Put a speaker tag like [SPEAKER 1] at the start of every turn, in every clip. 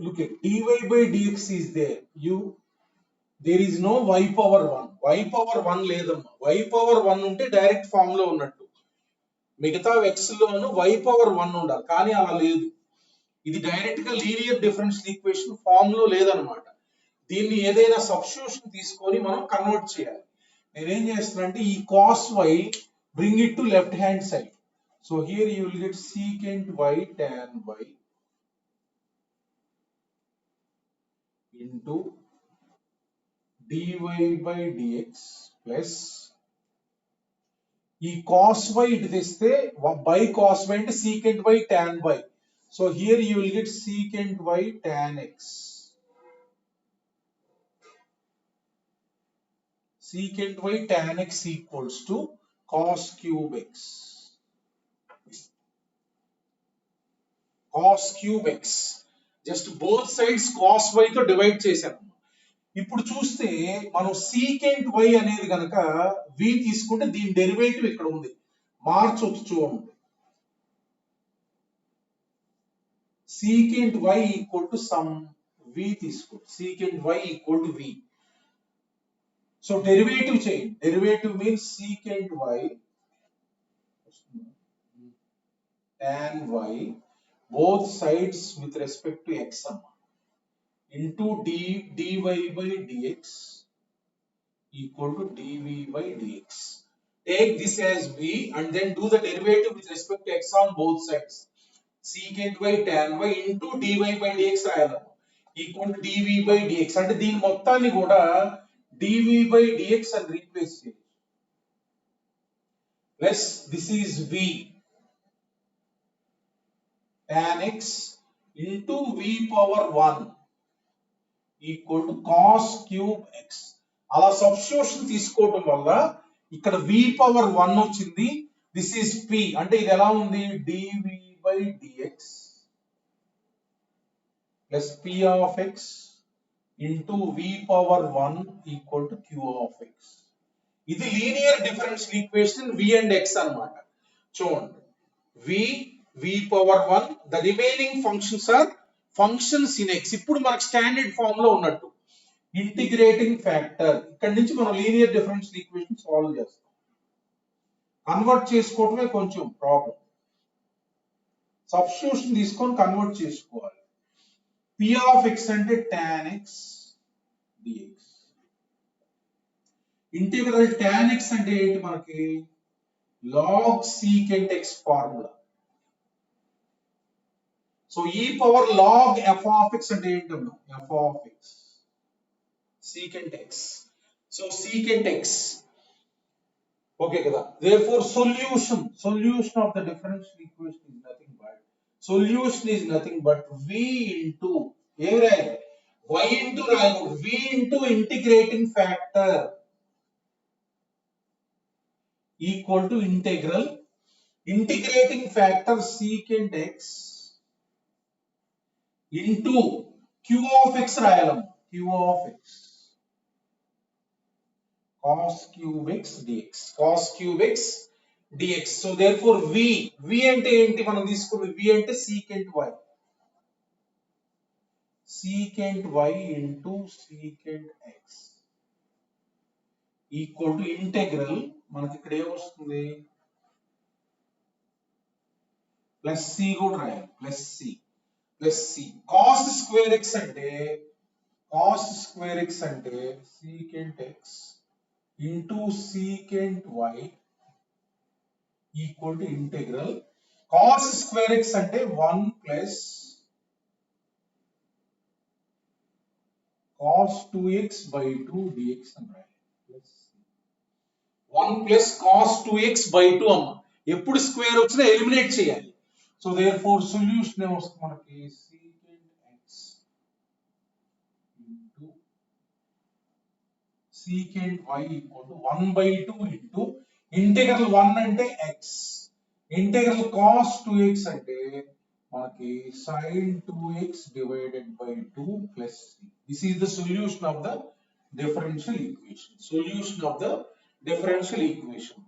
[SPEAKER 1] look at dy by dx is there. There is no y power 1. Y power 1 లేదమ్మా. Y power 1 ఉంటే direct form లో ఉన్నట్టు. మిగతా x లోను y power 1 ఉండాలి, కానీ అలా లేదు. ఇది డైరెక్ట్ గా లీనియర్ డిఫరెన్షియల్ ఈక్వేషన్ ఫామ్ లో లేదన్నమాట. దీన్ని ఏదైనా సబ్స్టిట్యూషన్ తీసుకొని మనం కన్వర్ట్ చేయాలి. నేనేం చేస్తానంటే ఈ cos y bring it to left hand side. So here you will get secant y tan y into dy by dx plus ఈ cos y ఇటు తెస్తే by cos y అంటే secant y tan y. So here you will get secant y tan x. Secant y tan x equals to cos cube x. Cos cube x. Just both sides cos y తో divide చేశాను. ఇప్పుడు చూస్తే మనం secant y అనేది గనక v తీసుకుంటే దీని derivative ఇక్కడ ఉంది, మార్చొచ్చు చూడండి. secant y equal to some v తీసుకోండి. secant y equal to v. So derivative చేయండి. Derivative means secant y tan y both sides with respect to x into dy by dx equal to dv by dx. Take this as v and then do the derivative with respect to x on both sides. Secant y tan y into dy by dx రాయాలి equal to dv by dx. అంటే దీని మొత్తాన్ని కూడా dv by dx అని replace చేయాలి. Plus this is v tan x into v power 1 equal to cos cube x. అలా substitution తీసుకోవడం వల్ల ఇక్కడ v పవర్ 1 వచ్చింది. దిస్ ఈస్ p అంటే ఇది ఎలా ఉంది, dv by dx plus p of x into v power 1 equal to q of x. ఇది linear differential equation v and x అన్నమాట. చూడండి, v power 1, the remaining functions are functions in x. ఇప్పుడు మనకు standard form లో ఉన్నట్టు integrating factor. ఇక్కడ నుంచి మనం లీనియర్ డిఫరెన్షియల్ ఈక్వేషన్ సాల్వ్ చేస్తాం. కన్వర్ట్ చేసుకోవటమే కొంచెం ప్రాబ్లం. సబ్స్టిట్యూషన్ తీసుకొని కన్వర్ట్ చేసుకోవాలి. p of x అంటే tan x dx. Integral tan x అంటే ఏంటి మనకి, log secant x formula. So e power log f of x అంటే ఏంటన్నా, f of x secant x. So secant x okay కదా. therefore solution of the differential equation is nothing but v into ఏ రాయాలి, y into రాయకూడదు, v into integrating factor equal to integrating factor secant x into q of x రాయాలమ్మ, q of x cos cube x dx. cos cube x dx. So therefore v అంటే ఏంటి, మనం తీసుకుంది v అంటే secant y into secant x equal to integral, మనకి ఇక్కడ ఏమొస్తుంది, plus c కూడా రాయాలి, plus c cos square x అంటే secant x into secant y equal to integral cos square x అంటే 1 plus cos 2x by 2 dx అని రాయాలి. 1 plus cos 2x by 2 అమ్మ. ఎప్పుడు స్క్వేర్ వచ్చినా ఎలిమినేట్ చేయాలి. సో therefore సొల్యూషన్ ఏమొస్తుంది మనకి, secant x into secant y equal to 1 by 2 into integral 1 అంటే x, ఇంటెగ్రల్ cos 2x అంటే మనకి sin 2x divided by 2 plus c. This is the solution of the differential equation.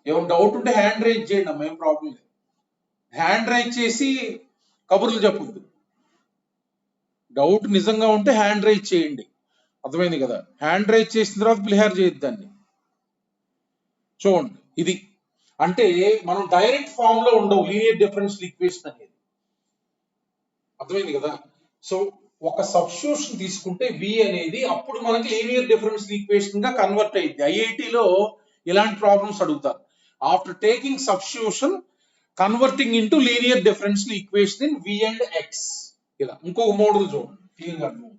[SPEAKER 1] ఏమైనా doubt ఉంటే hand raise చేయండి అమ్మా, ఏం problem లేదు. Hand raise చేసి కబుర్లు చెప్పొద్దు. డౌట్ నిజంగా ఉంటే హ్యాండ్ రైజ్ చేయండి. అర్థమైంది కదా? హ్యాండ్ రైజ్ చేసిన తర్వాత ప్లేహర్ చేయొద్దు దాన్ని. చూడండి, ఇది అంటే మనం డైరెక్ట్ ఫామ్ లో ఉండవు లీనియర్ డిఫరెన్షియల్ ఈక్వేషన్ అనేది. అర్థమైంది కదా? సో ఒక సబ్స్టిట్యూషన్ తీసుకుంటే v అనేది అప్పుడు మనకి లీనియర్ డిఫరెన్షియల్ ఈక్వేషన్ గా కన్వర్ట్ అయ్యింది. ఐఐటిలో ఇలాంటి ప్రాబ్లమ్స్ అడుగుతారు. After taking substitution converting into linear differential equation in v and x. ఇలా ఇంకొక మోడల్ చూడండి, క్లియర్ గా అర్థం.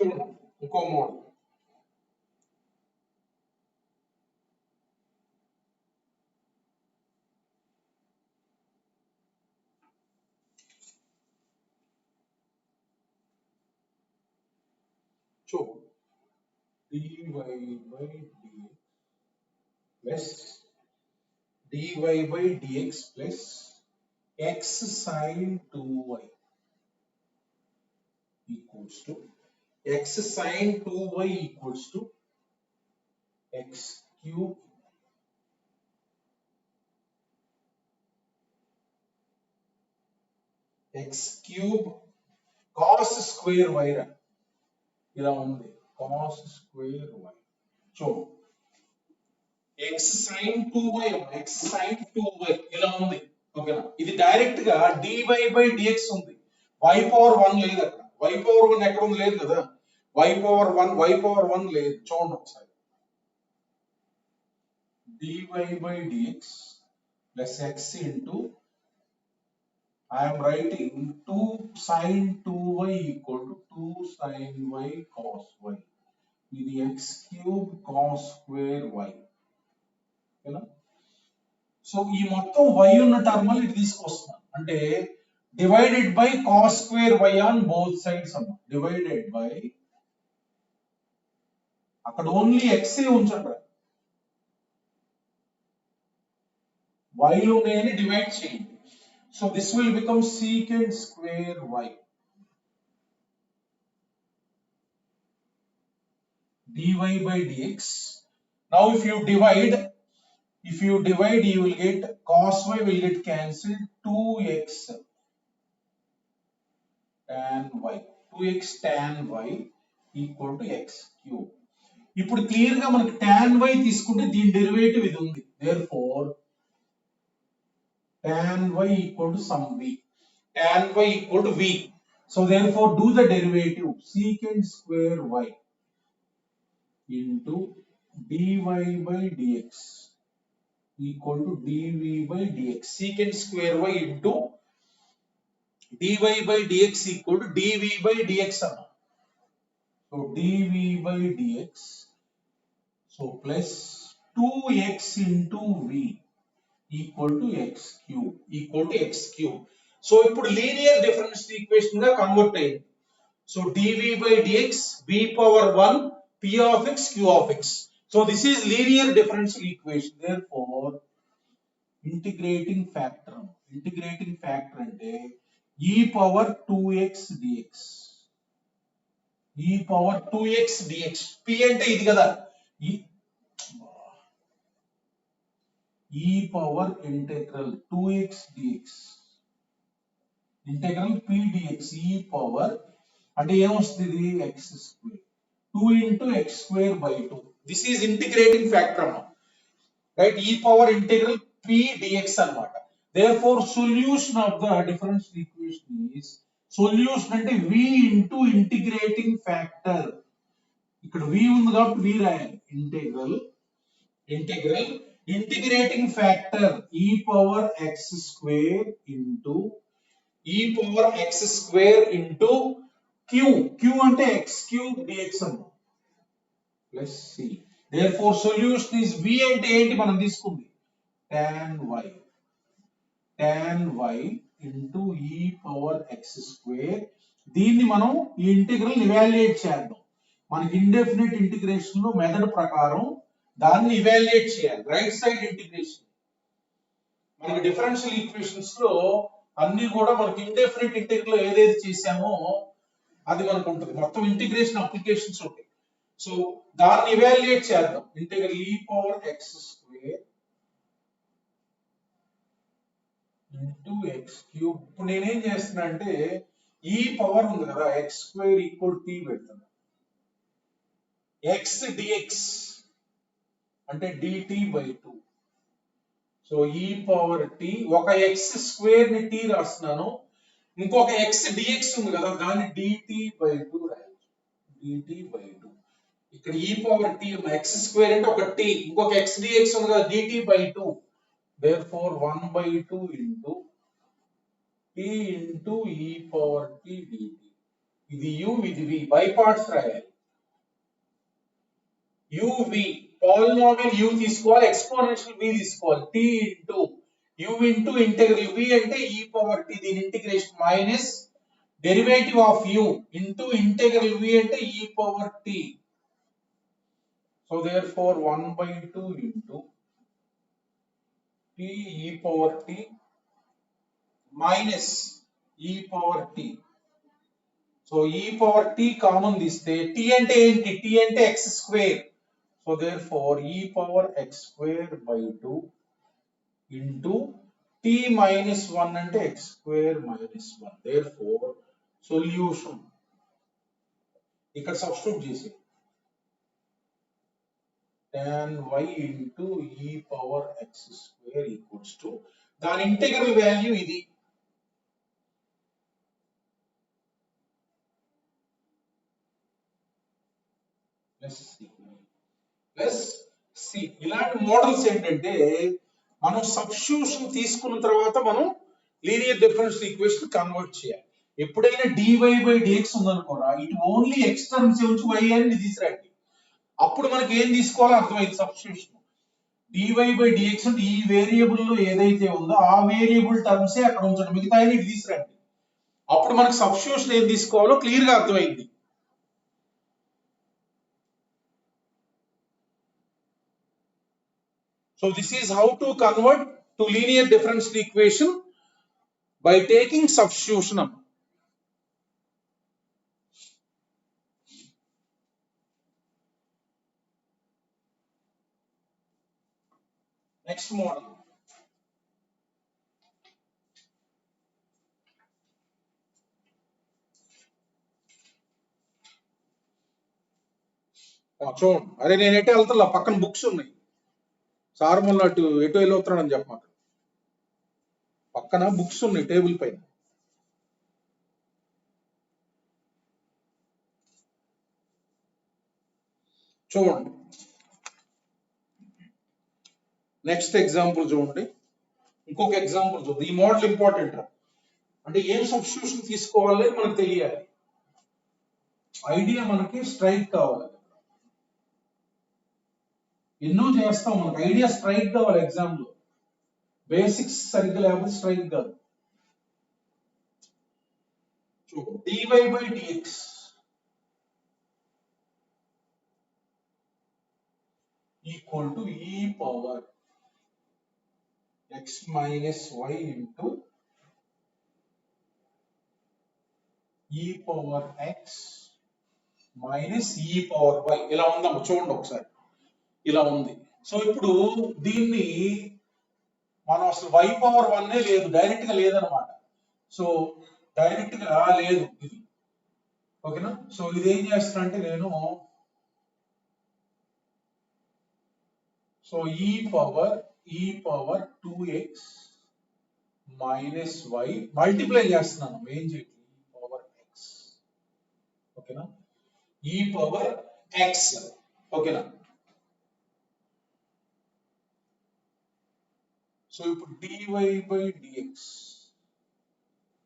[SPEAKER 1] చూడండి ఇంకో model. So dy by dx plus dy by dx plus x sin 2y equals to x sin 2y equals to x cube cos square y రా. ఇలా ఉంది cos square y. చూడు x sin 2y ఇలా ఉంది. ఓకేనా? ఇది direct గా dy by dx ఉంది. y పవర్ 1 లేదు అక్కడ. y పవర్ 1 ఎక్కడ ఉంది? లేదు కదా. y పవర్ 1 లేదు. చూడండి ఒకసారి. dy by dx plus x into I am writing 2 sin 2y equal to 2 sin y cos y. ఇది x cube cos square y. ఓకేనా? సో ఈ మొత్తం y ఉన్న టర్మ్ ఇటు తీసుకొస్తున్నాను. అంటే divided by cos square y on both sides అన్న. Divided by అక్కడ ఓన్లీ x ఉంచండి. y లోనే డివైడ్ చేయండి. So this will become secant square y. dy by dx. Now if you divide, you will get cos y will get cancelled. 2x tan y. 2x tan y equal to x cube. ఇప్పుడు clear గా మనకి tan y తీసుకుంటే దీని derivative ఇది ఉంది. Therefore tan y equal to some v. Tan y equal to v. So therefore do the derivative secant square y into dy by dx equal to dv by dx. Secant square y into dy by dx equal to dv by dx. So dv by dx. So plus 2x into v equal to x cube. So ఇప్పుడు linear differential equation గా convert అయ్యింది. So dv by dx v power 1 p of x q of x. So this is linear differential equation. Therefore integrating factor అంటే e power 2x dx. e power 2x dx. p అంటే ఇది కదా. e power integral 2x dx. Integral p dx e power అంటే ఏమొస్తుంది? x square 2 into x square by 2. This is integrating factor అన్నమాట. Right? e power integral p dx అన్నమాట. Therefore solution of the differential equation is, solution అంటే v into integrating factor. ఇక్కడ v ఉంది కాబట్టి v రాయాలి. Integral integrating factor e power x square into q. q అంటే x cube dx అన్నమాట. Plus c. Therefore solution is v అంటే ఏంటి మనం తీసుకుంది? tan y into e power x square. దీన్ని మనం ఈ ఇంటిగ్రల్ ఇవాల్యుయేట్ చేద్దాం. మనకి ఇండెఫినిట్ ఇంటిగ్రేషన్ లో మెథడ్ ప్రకారం దాన్ని ఇవాల్యుయేట్ చేయాలి. రైట్ సైడ్ ఇంటిగ్రేషన్ మనకి డిఫరెన్షియల్ ఈక్వేషన్స్ లో అన్ని కూడా మనకి ఇండెఫినిట్ ఇంటిగ్రల్ లో ఏదైతే చేసామో అది మనకు ఉంటుంది, మొత్తం ఇంటిగ్రేషన్ అప్లికేషన్స్ ఉంటాయి. సో దాన్ని ఇవాల్యుయేట్ చేద్దాం. Integral e power x square into X cube. ఇప్పుడు నేనేం చేస్తున్నా అంటే ఈ పవర్ ఉంది కదా ఎక్స్ స్క్వేర్ ఈక్వల్ టీ పెడుతున్నా, ఎక్స్ డిఎక్స్ అంటే డిటి బై 2. సో ఈ పవర్ టీ ఒక ఎక్స్ స్క్వేర్ ని టీ రాస్తున్నాను, ఇంకొక ఎక్స్ డిఎక్స్ ఉంది కదా దాన్ని డిటి బై 2 రాయొచ్చు, డిటి బై 2. ఇక్కడ ఈ పవర్ టీ ఎక్స్ స్క్వేర్ అంటే ఒక టీ, ఇంకొక ఎక్స్ డిఎక్స్ ఉంది కదా DT by 2. therefore 1/2 into t into e power t dt. ఇది u ఇది v, బై పార్ట్స్ రాయాలి. uv పాలినామియల్ u తీసుకోవాలి, ఎక్స్పోనెన్షియల్ v తీసుకోవాలి. t into u into integral v అంటే e పవర్ t, దీని integration minus derivative of u into integral v అంటే e power t. So therefore 1/2 into t e power t minus e power t. So e power t common తీస్తే t అంటే ఏంటి, t అంటే x square. So therefore e power x square by 2 into t minus 1 అంటే x square minus 1. therefore solution ఇక్కడ substitute చేసి tan y into e power x square equals to దాని integral value ఇది. Plus C. ఇలాంటి models ఏంటంటే మనం substitution తీసుకున్న తర్వాత మనం లీనియర్ డిఫరెన్షియల్ ఈక్వేషన్ కన్వర్ట్ చేయాలి. ఎప్పుడైనా dy బై dx ఉందనుకోరా, ఇటు ఓన్లీ x టర్మ్స్ ఉంచి y అని తీసుకురండి, అప్పుడు మనకి ఏం తీసుకోవాలో అర్థమైంది సబ్స్టిట్యూషన్. dy బై dx అంటే ఈ వేరియబుల్ లో ఏదైతే ఉందో ఆ వేరియబుల్ టర్మ్సే అక్కడ ఉంచండి, మిగతా ఇటు తీసుకురండి, అప్పుడు మనకి సబ్స్టిట్యూషన్ ఏం తీసుకోవాలో క్లియర్ గా అర్థమైంది. So this is how to convert to linear differential equation by taking substitution. Next model. చూడండి, అరే నేను ఎటే వెళ్తా, పక్కన బుక్స్ ఉన్నాయి, సార్ మళ్ళీ అటు ఎటు వెళ్ళొస్తున్నాడని చెప్పమాక, పక్కన బుక్స్ ఉన్నాయి టేబుల్ పైన. చూడండి నెక్స్ట్ ఎగ్జాంపుల్ చూడండి, ఇంకొక ఎగ్జాంపుల్ చూడండి. ఈ మోడల్ ఇంపార్టెంట్, అంటే ఏం సబ్స్టిట్యూషన్ తీసుకోవాలి మనకు తెలియాలి, ఐడియా మనకి స్ట్రైట్ కావాలి. ఎన్నో చేస్తాం, మనకు ఐడియా స్ట్రైట్ కావాలి ఎగ్జామ్ లో, బేసిక్స్ సరిగ్గా లేకపోతే స్ట్రైట్ కాదు. dy by dx equal to e power x minus y into e power x minus e power y. ఇలా ఉందమ్మా చూడండి ఒకసారి, ఇలా ఉంది. సో ఇప్పుడు దీన్ని మనం అసలు y పవర్ 1 లేదు, డైరెక్ట్ గా లేదనమాట. సో డైరెక్ట్ గా లేదు ఇది, ఓకేనా. సో ఇది ఏం చేస్తున్నా అంటే నేను so e power 2x minus y multiply చేస్తున్నాను, ఏం చేయాలి e పవర్ x, ఓకేనా, e పవర్ x, ఓకేనా. సో ఇప్పుడు dy by dx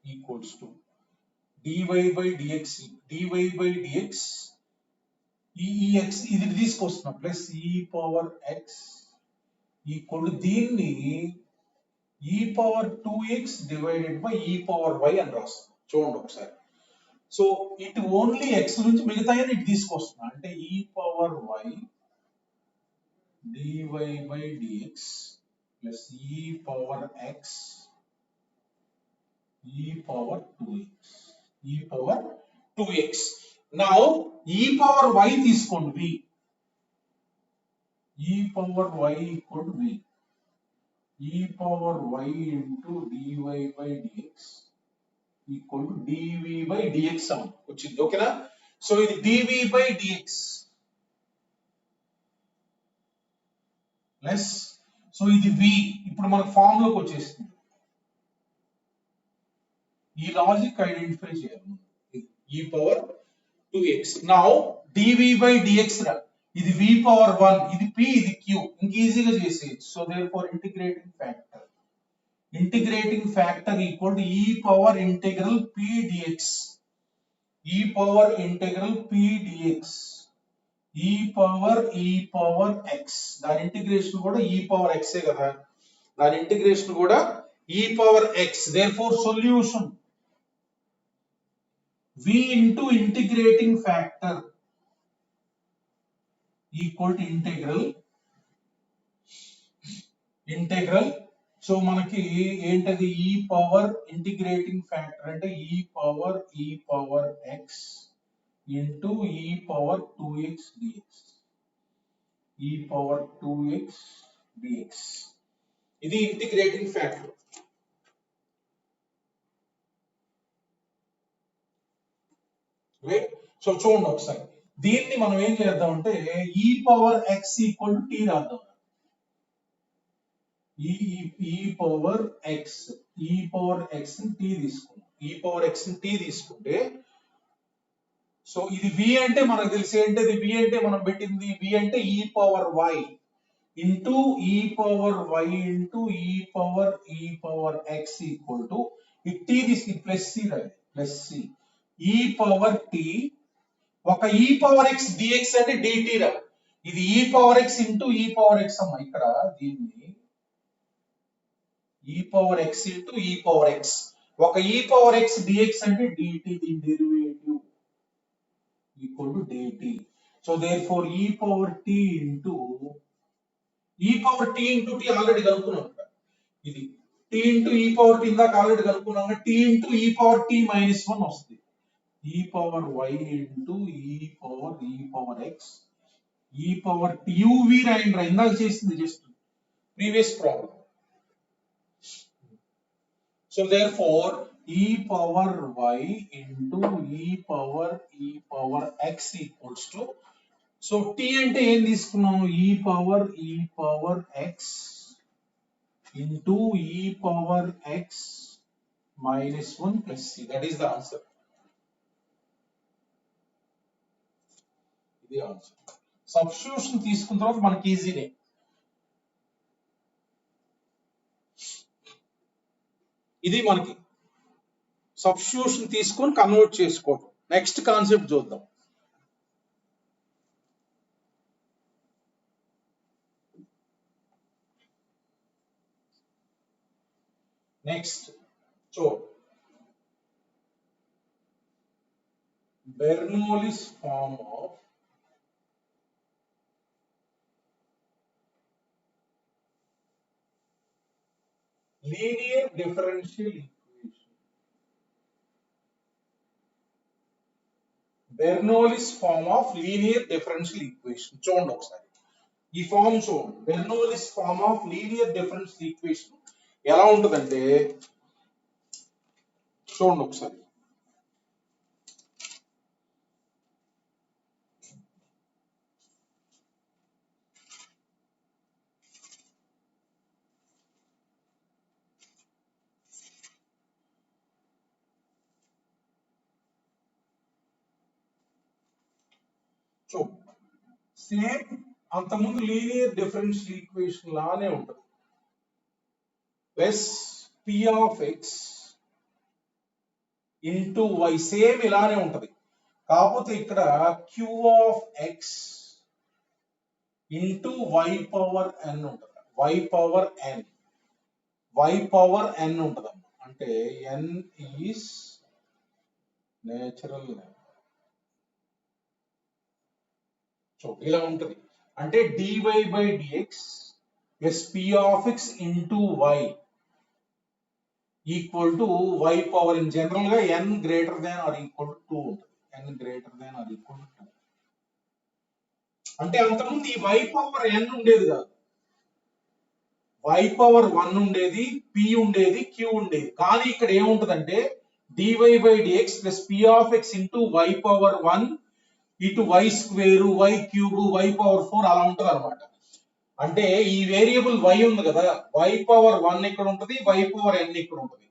[SPEAKER 1] equals to dy by dx ఈ x ఇది తీసుకొస్తున్నా plus e power x equal to దీన్ని e power 2x divided by e power y అని రాస్తాం. చూడండి ఒకసారి, సో ఇటు ఓన్లీ x నుంచి మిగతా ఇటు తీసుకొస్తున్నా, అంటే e power y dy by dx plus e power x e power 2x e power 2x. Now e power y తీసుకోండి v, e power y equal to v, e power y into dy by dx equal to dv by dx వచ్చింది. ఓకేనా? So ఇది dv by dx plus, so ఇది v ఇప్పుడు మనకు form లోకి వచ్చేస్తుంది. ఈ లాజిక్ ఐడెంటిఫై చేయాలి. e power 2x. Now dv by dx రా, ఇది v పవర్ 1, ఇది p, ఇది q, ఇంక ఈజీగా చేసేయచ్చు. So therefore integrating factor equal to e power integral p dx, e power integral p dx, e power x, దాని integration కూడా e power x ఏ కదా, దాని ఇంటిగ్రేషన్ కూడా e power x. Therefore solution v into integrating factor equal to integral. So మనకి ఏంటది, e power integrating factor అంటే e power x into e power 2x dx, e power 2x dx, ఇది integrating factor. Right? So చూడండి ఒకసారి, దీన్ని మనం ఏం చేద్దామంటే e power x equal to t రాద్దాం. e పవర్ x ని t తీసుకుందాం, e పవర్ x ని t తీసుకుంటే, సో ఇది v అంటే మనకు తెలిసి ఏంటది, v అంటే మనం పెట్టింది, v అంటే e power y into e power y into e power x equal to, ఈ t తీసుకు ప్లస్ c రాయి, plus c e power t, ఒక e పవర్ x dx అంటే dt రా, ఇది e power x into e power x అమ్మ, ఇక్కడ దీన్ని e power x into e power x, ఒక e పవర్ x dx అంటే dt, దీని derivative equal to dt. So therefore e power t into already కనుక్కున్నాం, ఇది t into e power t ఇందాక already కనుక్కున్నాం, t into e power t minus 1 వస్తుంది, e power y into e power x, e power t uv రాయండి రా, ఇందాక చేసింది just previous problem. So therefore e power y into e power x equals to, so t అంటే ఏం తీసుకున్నాం, e power x into e power x minus 1 plus c, that is the answer. ఇది answer. Substitution తీసుకున్న తర్వాత మనకి ఈజీనే. ఇది మనకి సబ్స్టిట్యూషన్ తీసుకొని కన్వర్ట్ చేసుకోవడం. నెక్స్ట్ కాన్సెప్ట్ చూద్దాం. Next Bernoulli's form of linear differential equation. Bernoulli's form of linear differential equation. చూడండి ఒకసారి ఈ ఫార్మ్ చూడండి. Bernoulli's form of linear differential equation ఎలా ఉంటుందంటే చూడండి ఒకసారి. సేమ్ అంతకుముందు లీనియర్ డిఫరెన్షియల్ ఈక్వేషన్ లానే ఉంటుంది. Plus p of x into y, same ఇలానే ఉంటది. కాకపోతే ఇక్కడ q of x into y power n ఉంటుంది, y పవర్ n ఉంటుంది. అంటే n ఈస్ నేచురల్ నెంబర్. ఇలా ఉంటది. అంటే dy by dx plus p of x into y equal to y power in general గా n greater than or equal to 2 ఉంటుంది. n greater than or equal to 2. అంటే అంతకుముందు ఈ y power n ఉండేది కాదు, y పవర్ 1 ఉండేది, p ఉండేది, q ఉండేది. కానీ ఇక్కడ ఏముంటదంటే dy by dx plus p of x into y power 1 ఇటు y square, y cube, y power 4 అలా ఉంటది అనమాట. అంటే ఈ వేరియబుల్ y ఉంది కదా, y పవర్ 1 ఇక్కడ ఉంటది, y పవర్ n ఇక్కడ ఉంటది.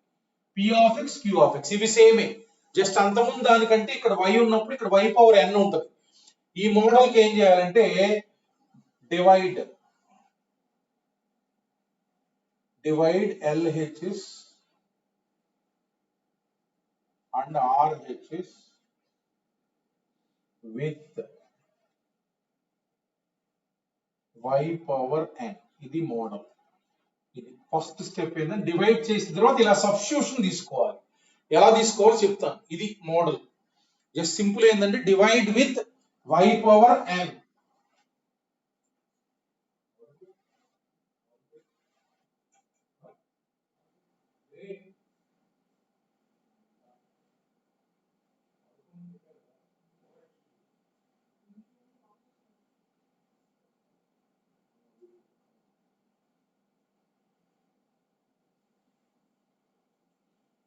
[SPEAKER 1] p of x, q of x ఇవి సేమే. జస్ట్ అంతకుముందు దానికంటే ఇక్కడ y ఉన్నప్పుడు ఇక్కడ y పవర్ n ఉంటది. ఈ మోడల్ కి ఏం చేయాలంటే divide LHS and RHS with y power n. ఇది మోడల్. ఇది ఫస్ట్ స్టెప్ ఏంటంటే డివైడ్ చేసిన తర్వాత ఇలా సబ్స్టిట్యూషన్ తీసుకోవాలి. ఎలా తీసుకోవాలో చెప్తాను. ఇది మోడల్. జస్ట్ సింపుల్ ఏంటంటే divide with y power n.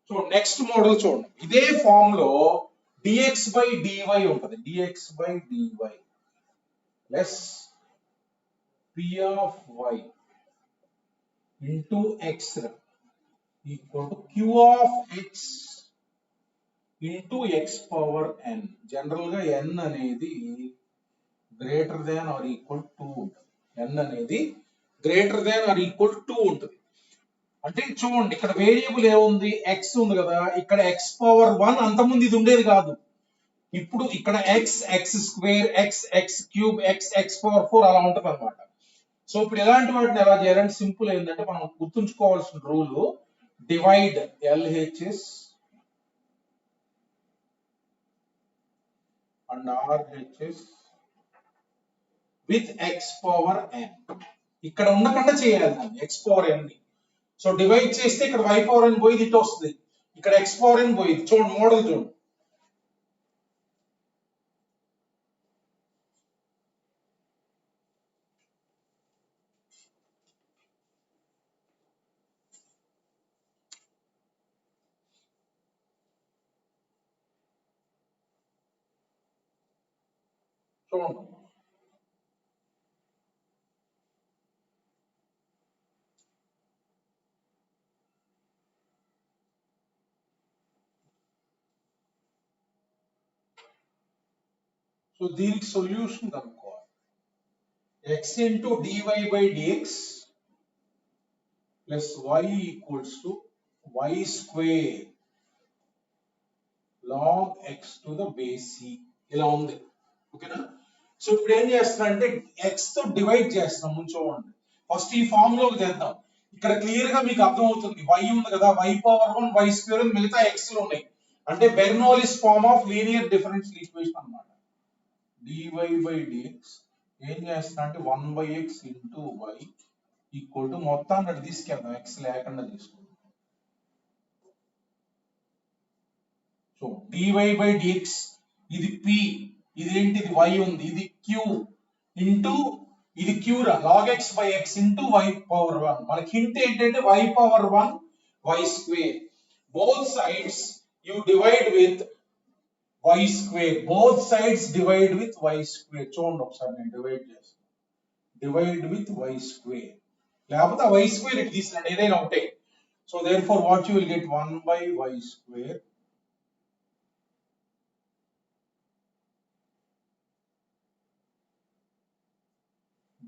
[SPEAKER 1] So next model చూడండి. ఇదే ఫామ్ లో dx by dy ఉంటది. dx by dy plus p of y into x equal to q of x into x power n. General గా n అనేది greater than or equal to ఉంటుంది. n అనేది greater than or equal to ఉంటుంది. అంటే చూడండి ఇక్కడ variable ఏముంది, x ఉంది కదా, ఇక్కడ x పవర్ 1 అంతకుముందు ఇది ఉండేది కాదు. ఇప్పుడు ఇక్కడ x square, x cube, x power 4 అలా ఉంటుంది అనమాట. సో ఇప్పుడు ఇలాంటి వాటిని ఎలా చేయాలంటే సింపుల్ ఏంటంటే మనం గుర్తుంచుకోవాల్సిన rule divide LHS and RHS with x power n. ఇక్కడ ఉండకుండా చేయాలి దాన్ని x పవర్ n ని. సో డివైడ్ చేస్తే ఇక్కడ y పవర్ n పోయి ఇటు వస్తుంది, ఇక్కడ x పవర్ n పోయి. చూడండి మోడల్ చూడండి. చూడండి సో దీనికి సొల్యూషన్ కనుక్కోవాలి. x into dy by dx plus y equals to y square log x to the base c ఇలా ఉంది. ఓకేనా? సో ఇప్పుడు ఏం చేస్తున్నా అంటే x తో డివైడ్ చేస్తున్నాం. చూడండి ఫస్ట్ ఈ ఫామ్ లోకి చేద్దాం. ఇక్కడ క్లియర్ గా మీకు అర్థం అవుతుంది. y ఉంది కదా, y పవర్ 1 y స్క్వేర్ మిగతా x లు ఉన్నాయి. అంటే Bernoulli's form of linear differential equation అన్నమాట. dy by dx ఏం చేస్తున్నా అంటే 1 by x into y equal to మొత్తాన్ని అటు తీసుకెళ్దాం, x లేకుండా తీసుకుందాం. సో dy by dx ఇది p, ఇది ఏంటిది y ఉంది, ఇది q ఇంటూ ఇది q రా log x by x into y power 1. మనకి హింట్ ఏంటంటే y power 1 y square. Both sides you divide with y square. Both sides divide with y square. చూడండి ఒకసారి నేను డివైడ్ చేస్తాను. డివైడ్ విత్ y స్క్వేర్, లేకపోతే y square ఇటు తీసుకురండి, ఏదైనా ఒకటే. So therefore what you will get 1 by y square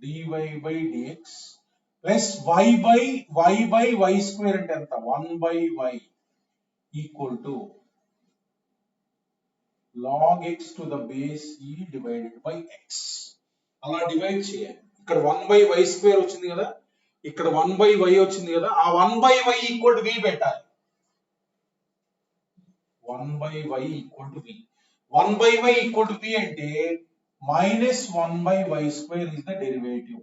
[SPEAKER 1] dy by dx plus y by y square అంటే ఎంత, 1 by y equal to log x to the base e divided by x. అలా divide చేయాలి. ఇక్కడ 1 by y square వచ్చింది కదా, ఇక్కడ 1 by y వచ్చింది కదా, ఆ 1 by y equal to v పెట్టాలి. 1 by y equal to v. 1 by y equal to v అంటే minus 1 by y square is the derivative.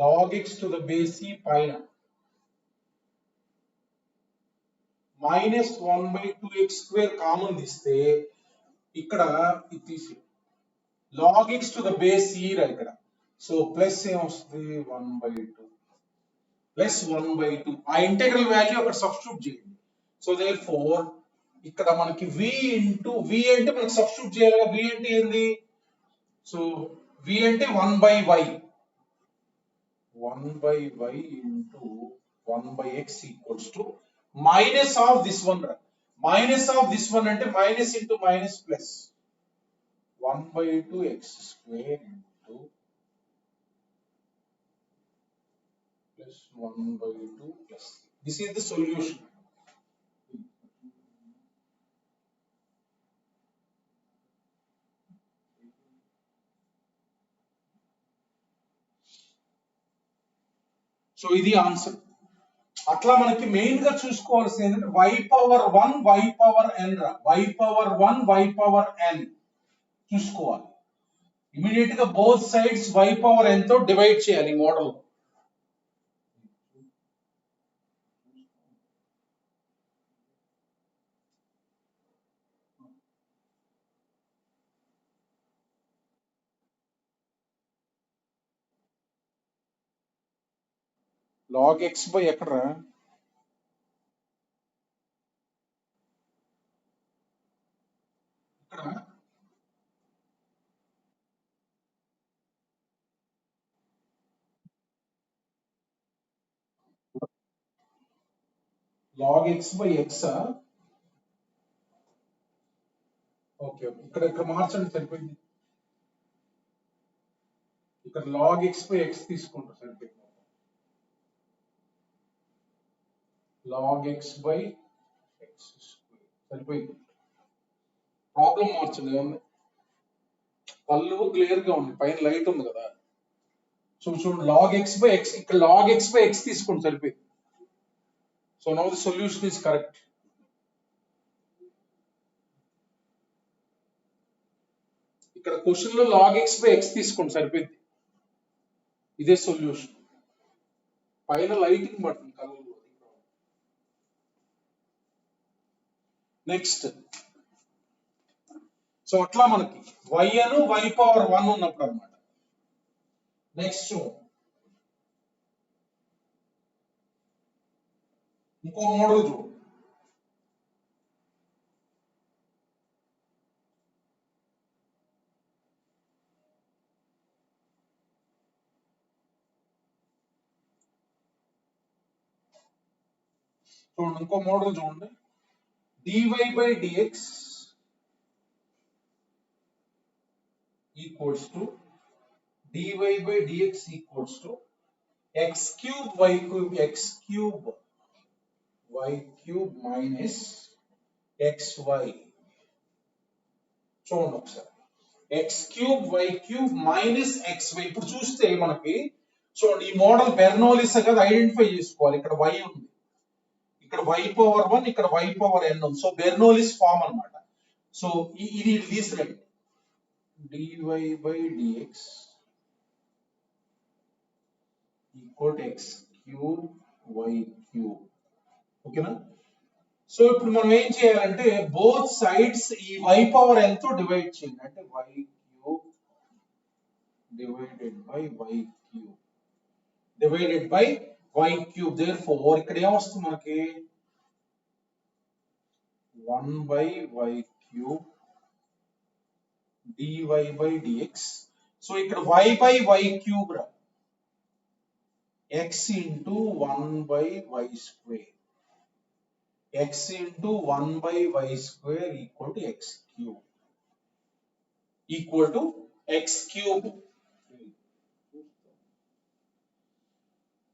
[SPEAKER 1] log x to the base e పైన -1/2x square common తీస్తే ఇక్కడ ఇది తీసి log x to the base e రా ఇక్కడ. So plus ఏమొస్తుంది 1/2 plus 1/2 ఆ ఇంటెగ్రల్ వాల్యూ అక్కడ సబ్స్టిట్యూట్ చేయండి. సో దేర్ ఫోర్ ఇక్కడ మనకి v ఇంటూ v అంటే మనకి సబ్స్టిట్యూట్ చేయాలి. v అంటే ఏంది? సో v అంటే 1/y 1/y into 1/x equals to minus of this one. Minus of this one అంటే minus into minus plus 1/2x square into plus 1/2 plus. This is the solution. So ఇది answer. అట్లా మనకి main గా చూసుకోవాల్సింది ఏంటంటే y power 1 y power n రా. y power 1 y power n చూసుకోవాలి. Immediate గా both sides y power n తో డివైడ్ చేయాలి మోడల్. log x బై ఎక్కడరా? ఇక్కడ log x by x. Okay ఇక్కడ ఇక్కడ మార్చండి సరిపోయింది. ఇక్కడ log x బై x తీసుకుంటారు సరిపోయింది. log x బై x సరిపోయింది. ప్రాబ్లం మార్చండి. ఏమన్నా పళ్ళు క్లియర్ గా ఉంది, పైన లైట్ ఉంది కదా. సో చూడండి log x బై x, ఇక్కడ log x బై x తీసుకోండి సరిపోయింది. So now the solution is correct. ఇక్కడ క్వశ్చన్ లో log x బై x తీసుకోండి సరిపోయింది. ఇదే సొల్యూషన్. పైన lighting button colour. Next so అట్లా మనకి y అను y పవర్ 1 ఉన్నప్పుడు అన్నమాట. నెక్స్ట్ ఇంకో మోడల్ చూడు. చూడండి ఇంకో మోడల్ చూడండి. dy by dx equals to dy by dx equals to x cube y cube minus xy. చూడండి ఒకసారి x cube y cube minus xy. ఇప్పుడు చూస్తే మనకి చూడండి ఈ మోడల్ బెర్నౌల్లీస్ కదా ఐడెంటిఫై చేసుకోవాలి. ఇక్కడ y ఉంది, ఇక్కడ y పవర్ 1, ఇక్కడ y పవర్ n ఉంది. సో బెర్నౌల్లీస్ ఫార్మ్ అన్నమాట. సో ఇది తీసుకురండి. dy by dx equal to x cube y cube. ఓకేనా? సో ఇప్పుడు మనం ఏం చేయాలంటే బోత్ సైడ్స్ ఈ y పవర్ n తో డివైడ్ చేయండి. అంటే y cube divided by y cube divided by y cube. therefore ఇక్కడ ఏమొస్తుంది మనకి 1/y cube dy by dx. So ఇక్కడ y by y cube రా, x into 1/y square. x into 1/y square equal to x cube. Equal to x cube.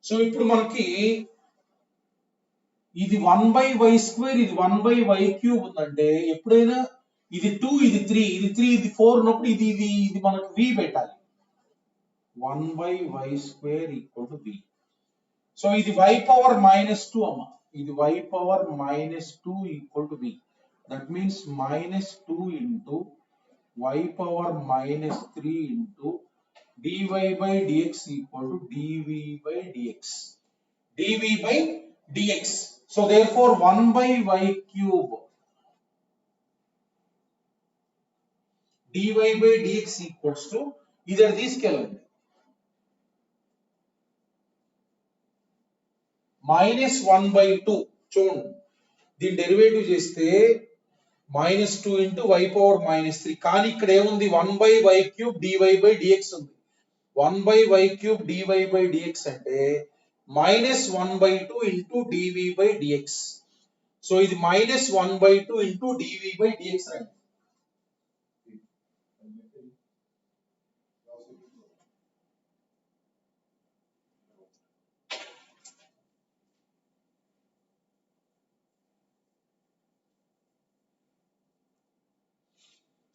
[SPEAKER 1] So ఇప్పుడు మనకి ఇది 1/y square, ఇది 1/y cube ఉందంటే ఎప్పుడైనా ఇది 2, ఇది 3, ఇది 3, ఇది 4 ఉన్నప్పుడు ఇది ఇది ఇది మనకి v పెట్టాలి. 1/y square equal to v. So ఇది y పవర్ -2 అమ్మ. ఇది y power -2 equal to v. That means -2 into y power -3 into dy by dx equal to dv by dx. dv by dx. So therefore 1 by y cube dy by dx equals to either తీసుకెళ్ళండి -1 by 2. చూడండి దీని derivative చేస్తే -2 into y power -3. కానీ ఇక్కడ ఏముంది 1 by y cube dy by dx ఉంది. 1 by y cube dy by dx అంటే -1 by 2 into dv by dx. So ఇది -1 by 2 into dv by dx రండి.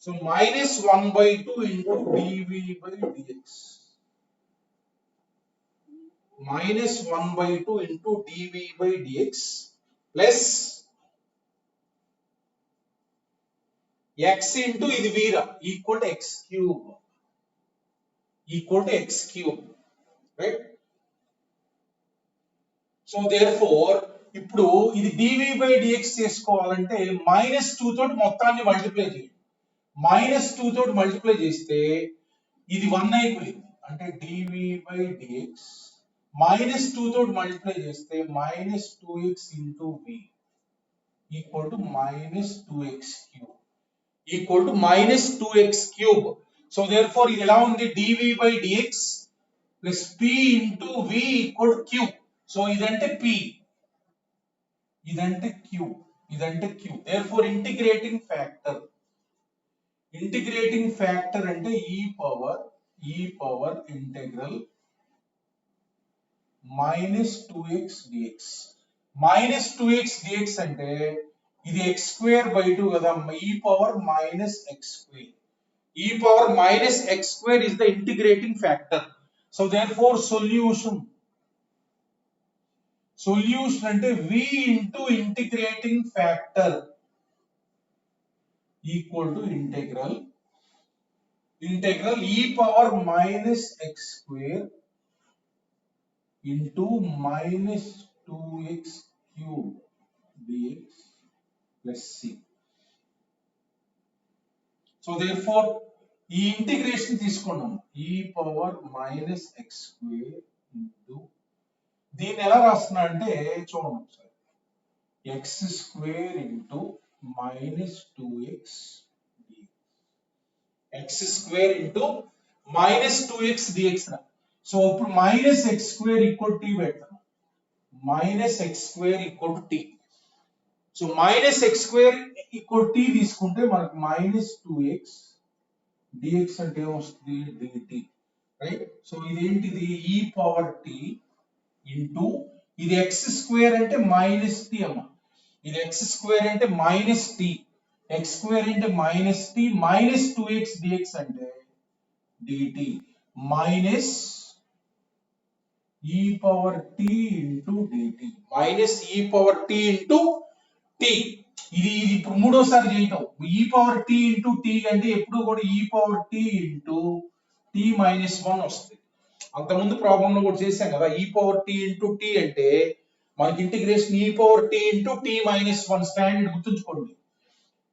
[SPEAKER 1] So -1 by 2 into dv by dx. -1 by 2 into dv by dx plus x into ఇది వీర equal to x cube. Right? So therefore ఇప్పుడు ఇది dv by dx చేసుకోవాలంటే -2 తోటి మొత్తాన్ని multiply చేయండి. -2 తోటి మల్టిప్లై చేస్తే ఇది 1 అయిపోయింది. అంటే dv by dx -2 తోటి మల్టిప్లై చేస్తే -2x into v equal to -2x cube equal to -2x cube. So therefore ఇది ఎలా ఉంది dv by dx plus p into v equal to q. So ఇదంటే p, ఇదంటే q, ఇదంటే q. Therefore integrating factor అంటే e power integral -2x dx. -2x dx అంటే ఇది x square by 2 కదా, e power -x square. e power -x square is the integrating factor. So therefore solution అంటే v into integrating factor equal to integral e power -x square into -2x cube dx plus c. So therefore ఈ integration తీసుకున్నాం e power -x square into దీన్ని ఎలా రాస్తున్నా అంటే చూడండి ఒకసారి x square into -2x dx. x square into -2x dx. So ఇప్పుడు -x square equal to t పెడతాం. -x square equal to t. So -x square equal to t తీసుకుంటే మనకు -2x dx అంటే ఏమొస్తుంది dt. రైట్? సో ఇదేంటిది e power t into ఇది x square అంటే -t అమ్మ. ఇది x square అంటే -t. x square అంటే -t -2x dx అంటే dt minus e power t into dt minus e power t into t. ఇది ఇప్పుడు మూడోసారి చేయటం. e power t into t అంటే ఎప్పుడు కూడా e power t into t minus 1 వస్తుంది. అంతకుముందు ప్రాబ్లం లో కూడా చేశాం కదా, e power t into t అంటే మనకి integration e power t into t minus 1 standard గుర్తుంచుకోండి.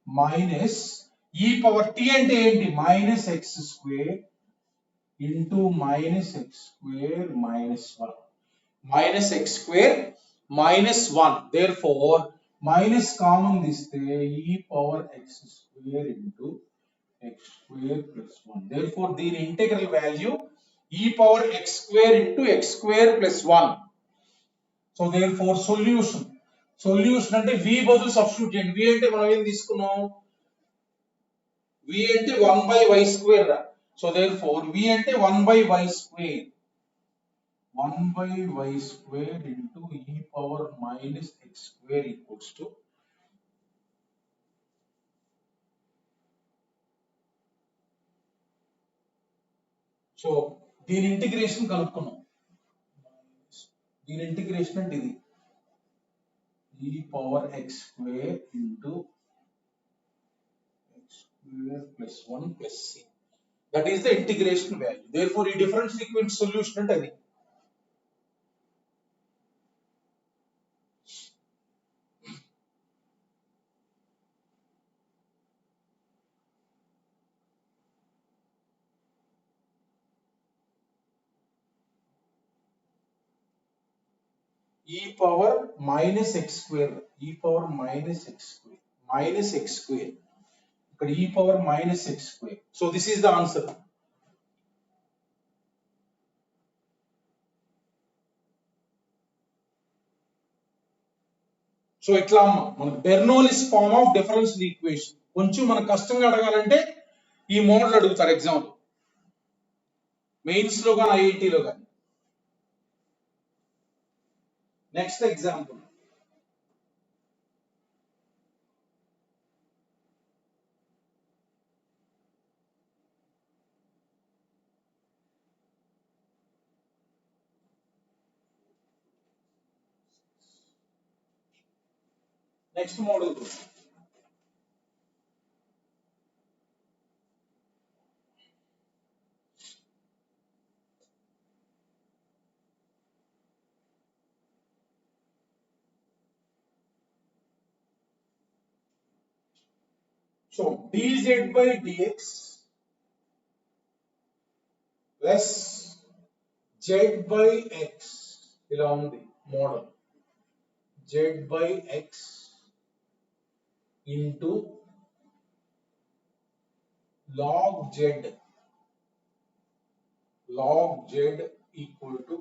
[SPEAKER 1] మైనస్ e power t అంటే ఏంటి -x square into -x square minus 1. -x square minus 1. Therefore minus common తీస్తే e power x square into x square plus 1. Therefore దీని integral value e power x square into x square plus 1. So therefore solution అంటే v బదులు substitute చేయండి. v అంటే మనం ఏం తీసుకున్నాం, v అంటే 1 by y square రా. So therefore v అంటే 1 by y square into e power minus x square equals to so దీని ఇంటిగ్రేషన్ కలుపుకున్నాం. దీని ఇంటిగ్రేషన్ అంటే ఇది e power x square into x square plus 1 plus c. That is the integration value. Therefore, ఈ difference sequence solution అంటే అది. e power minus x square, e power minus x square, minus x square. ఇక్కడ e power minus x square. So this is the answer. So ఇట్లా అమ్మ మనకు బెర్నౌల్లీస్ form of differential equation. కొంచెం మనకు కష్టంగా అడగాలంటే ఈ మోడల్ అడుగుతారు ఎగ్జామ్ లో, మెయిన్స్ లో కానీ ఐఐటీలో కానీ. Next example. Next model. So dz by dx plus z by x ఇలా ఉంది model. z by x into log z equal to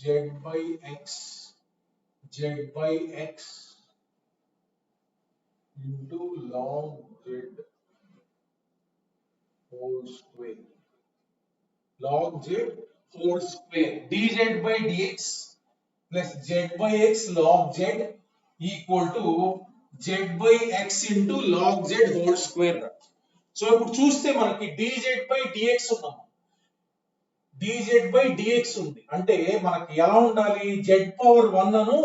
[SPEAKER 1] z by x into log z whole square. Log z whole square. dz by dx plus z by x log z equal to z by x into log z whole square. So ఇప్పుడు చూస్తే మనకి dz by dx ఉన్నాం, dz by dx ఉంది అంటే మనకి ఎలా ఉండాలి, z power 1 అను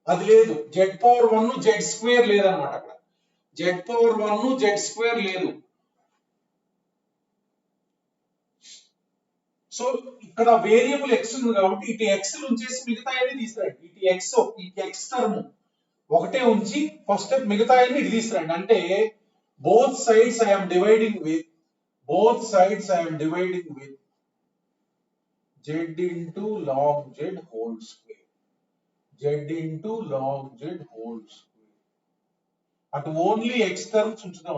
[SPEAKER 1] అది లేదు, z పవర్ 1 z స్క్వేర్ లేదన్నమాట. అక్కడ z పవర్ 1 z స్క్వేర్ లేదు. సో ఇక్కడ వేరియబుల్ x ఉంది కాబట్టి ఇటు x ఉంచేసి మిగతా అన్ని తీసిరండి. ఇటు x టర్మ్ ఒకటే ఉంచి ఫస్ట్ స్టెప్ మిగతా అన్ని ఇటు తీసిరండి. అంటే both sides I am dividing with z into log z whole square. Z into log z whole square. అటు ఓన్లీ x టర్మ్స్ ఉంచుదాం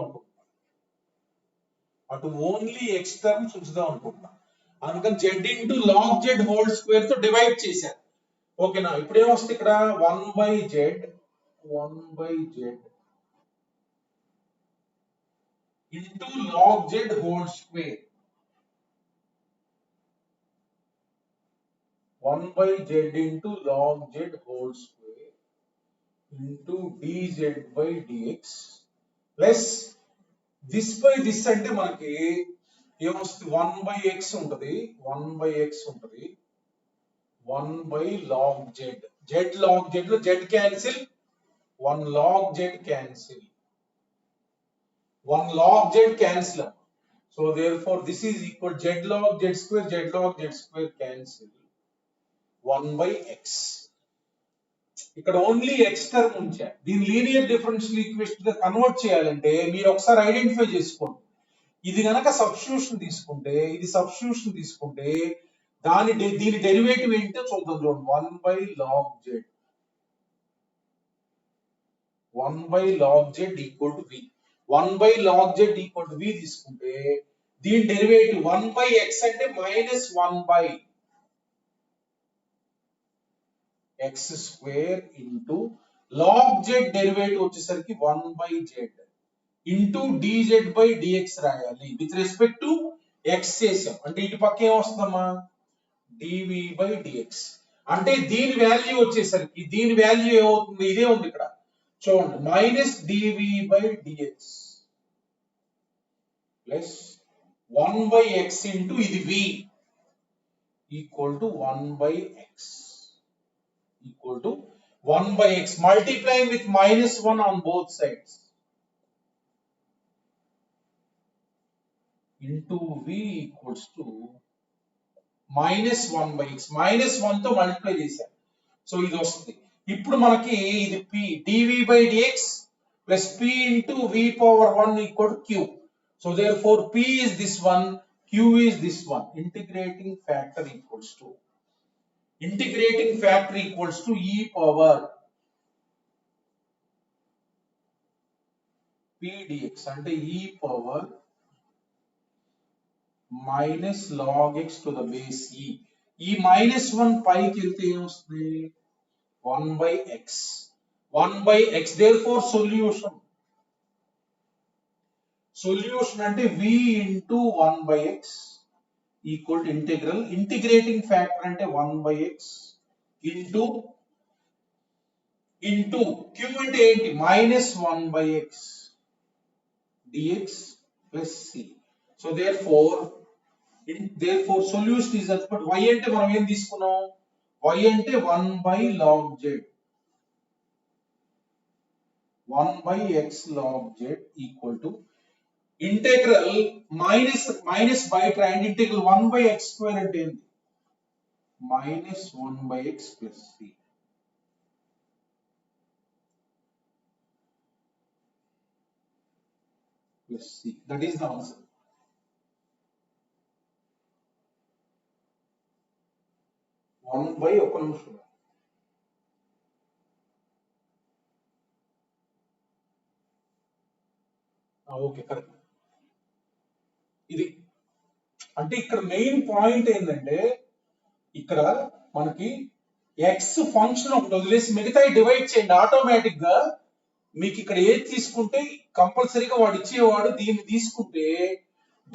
[SPEAKER 1] అనుకుంటున్నా. అందుకని z into log z whole square తో డివైడ్ చేశారు. ఓకేనా? ఇప్పుడు ఏమొస్తుంది ఇక్కడ 1 by z into log z whole square. 1 by z into log z whole square into dz by dx plus this by this అంటే మనకి ఏమొస్తుంది 1 by x ఉంటుంది, 1 by log z. Z log z లో z cancel, 1 log z cancel, 1 log z cancel. So therefore this is equal z log z square cancel, 1 by x. ఇక్కడ only x term ఉంచా. దీని linear differential equation గా convert చేయాలంటే మీరు ఒకసారి identify చేసుకోండి. ఇది గనక సబ్స్టిట్యూషన్ తీసుకుంటే, దీని డెరివేటివ్ ఏంటో చూద్దాం. చూడండి 1 by log z equal to v. 1 by log z equal to v తీసుకుంటే దీని డెరివేటివ్ 1 by x అంటే minus 1 by x square into log z derivative వచ్చేసరికి 1 by z into dz by dx రాయాలి. విత్ రెస్పెక్ట్ టు x చేసాం అంటే ఇటు పక్క ఏమొస్తుందమ్మా dv by dx. అంటే దీని వాల్యూ వచ్చేసరికి దీని వాల్యూ ఏమవుతుంది, ఇదే ఉంది ఇక్కడ చూడండి, minus dv by dx plus 1 by x into ఇది v equal to 1 by x multiplying with minus 1 on both sides. Into V equals to -1/x -1 తో మల్టిప్లై చేశాను. సో ఇది వస్తుంది. ఇప్పుడు మనకి ఇది p dv/dx plus p into v power 1 equal to q. So therefore p is this one, q is this one. Integrating factor equals to e power p dx అంటే e power minus log x to the base e. ఈ -1 పైకి వెళ్తే ఏమొస్తుంది? 1/x. 1/x. Therefore solution అంటే v into 1/x equal to integral. Integrating factor అంటే 1/x into q అంటే ఏంటి? -1/x dx plus c. So therefore solution is as, but y అంటే మనం ఏం తీసుకున్నాం? y అంటే 1/log z. 1/x log z equal to integral minus by and integral 1/x square అంటే ఏంటి? -1/x plus c. Plus c. That is the answer. ఒక నిమిషం. Okay, correct. ఇది అంటే ఇక్కడ మెయిన్ పాయింట్ ఏంటంటే ఇక్కడ మనకి ఎక్స్ ఫంక్షన్ ఒకటి వదిలేసి మిగతా డివైడ్ చేయండి. ఆటోమేటిక్ గా మీకు ఇక్కడ ఏది తీసుకుంటే కంపల్సరీగా వాడు ఇచ్చేవాడు దీన్ని తీసుకుంటే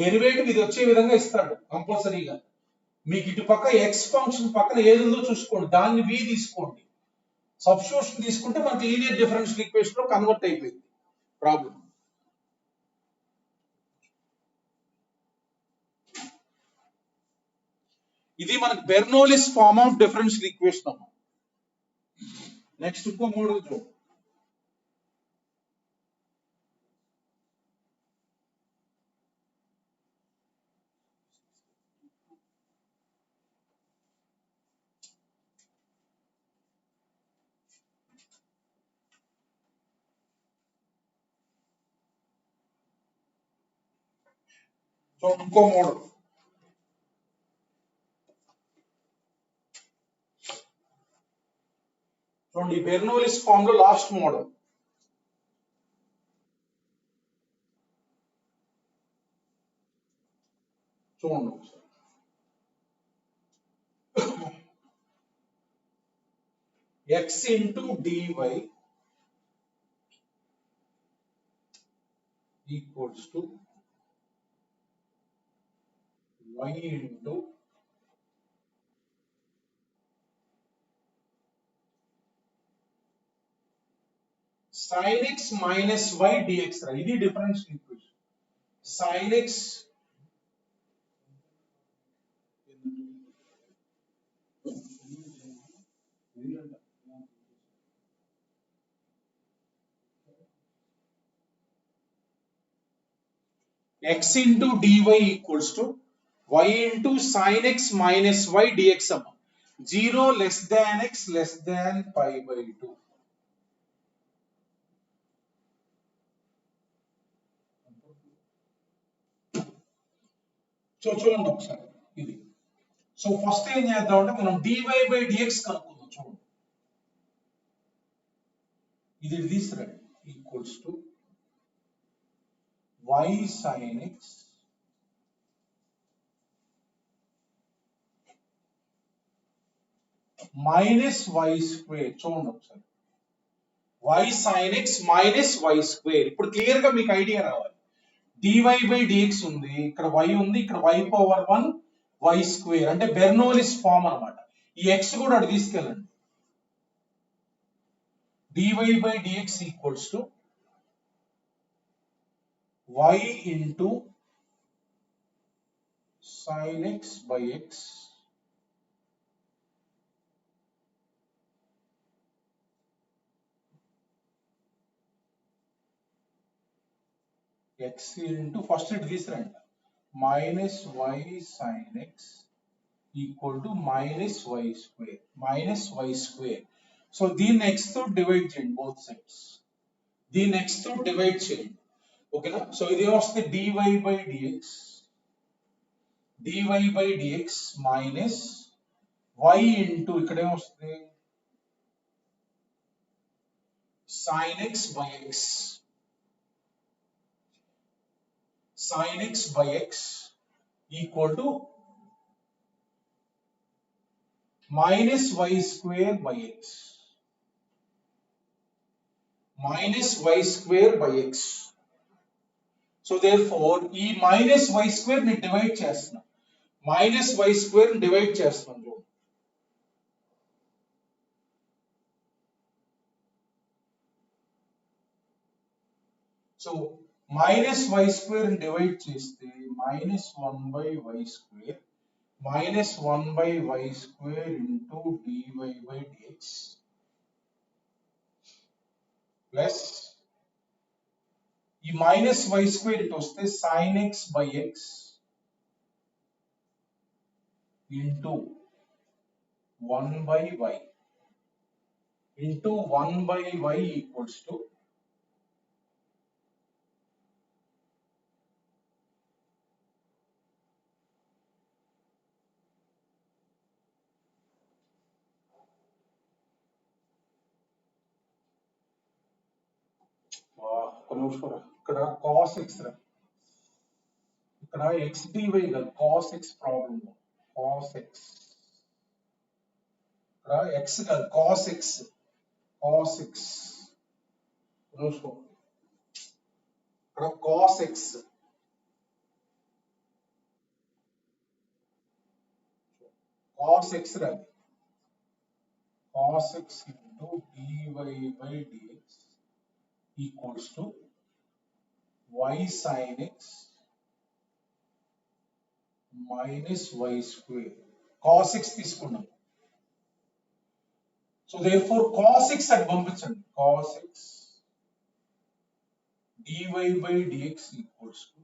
[SPEAKER 1] డెరివేటివ్ ఇది వచ్చే విధంగా ఇస్తాడు కంపల్సరీగా. మీకు ఇటు పక్క ఎక్స్ ఫంక్షన్ పక్కన ఏది ఉందో చూసుకోండి, దాన్ని వి తీసుకోండి. సబ్స్టిట్యూషన్ తీసుకుంటే మనకి లీనియర్ డిఫరెన్షియల్ ఈక్వేషన్ లో కన్వర్ట్ అయిపోయింది ప్రాబ్లం. ఇది మనకి బెర్నౌల్లిస్ ఫార్మ్ ఆఫ్ డిఫరెన్షియల్ ఈక్వేషన్ అమ్మా. నెక్స్ట్ ఇంకో మోడల్ చూడండి. సో ఇంకో మోడల్ చూడండి, బెర్నౌల్లిస్ ఫార్మ్ లో లాస్ట్ మోడల్. చూడండి ఒకసారి. x into dy equals to y into sin x minus y dx. ఇది differential equation. sin x x into dy equals to y into sin x minus y dx. 0 less than x less than pi by 2. So చూడండి ఒకసారి ఇది. So first ఏం చేద్దాం అంటే మనం dy by dx కనుక్కుందాం. చూడండి, ఇది తీసుకురండి. Equals to y sin x minus y square. చూడండి ఒకసారి, y sin x minus y square. ఇప్పుడు క్లియర్ గా మీకు ఐడియా రావాలి. dy by dx ఉంది, ఇక్కడ y ఉంది, ఇక్కడ y పవర్ 1 y స్క్వేర్ అంటే బెర్నౌల్లిస్ ఫార్మ్ అన్నమాట. ఈ x కూడా అటు తీసుకెళ్ళండి. dy by dx equals to y into sin x by x x into first ఇటు తీసుకురండి minus y sin x equal to minus y square. So దీన్ని x తో డివైడ్ చేయండి both sides. దీన్ని x తో డివైడ్ చేయండి. ఓకేనా? సో ఇది వస్తుంది dy by dx minus y into ఇక్కడ ఏమొస్తుంది sin x by x equal to minus y square by x So therefore ఈ మైనస్ y square ని డివైడ్ చేస్తున్నాం మైనస్ y square ని డివైడ్ చేస్తున్నాం చూడండి. సో మైనస్ y square ని divide చేస్తే minus 1 by y square minus 1 by y square into dy by dx plus ఈ minus y square ఇటు వస్తే sin x by x into 1 by y into 1 by y equals to ఇక్కడ cos x ఇక్కడ x dy కాదు cos x problem cos x ఇక్కడ x కాదు cos x ఇక్కడ cos x రాదు cos x into dy by dx equals to y sin x minus y square cos x తీసుకున్నాం so therefore cos x at పంపించండి cos x dy by dx equals to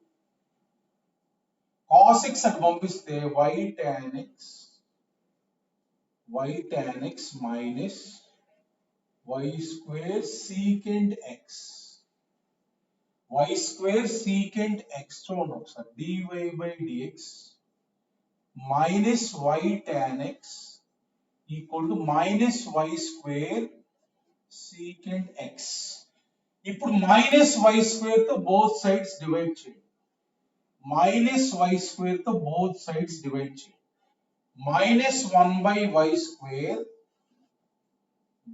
[SPEAKER 1] cos x at పంపిస్తే y tan x minus y square secant x చూడండి ఒకసారి dy by dx minus y tan x equal to minus y square secant x ఇప్పుడు minus y square తో both sides divide చేయండి minus y square తో both sides divide చేయండి minus 1 by y square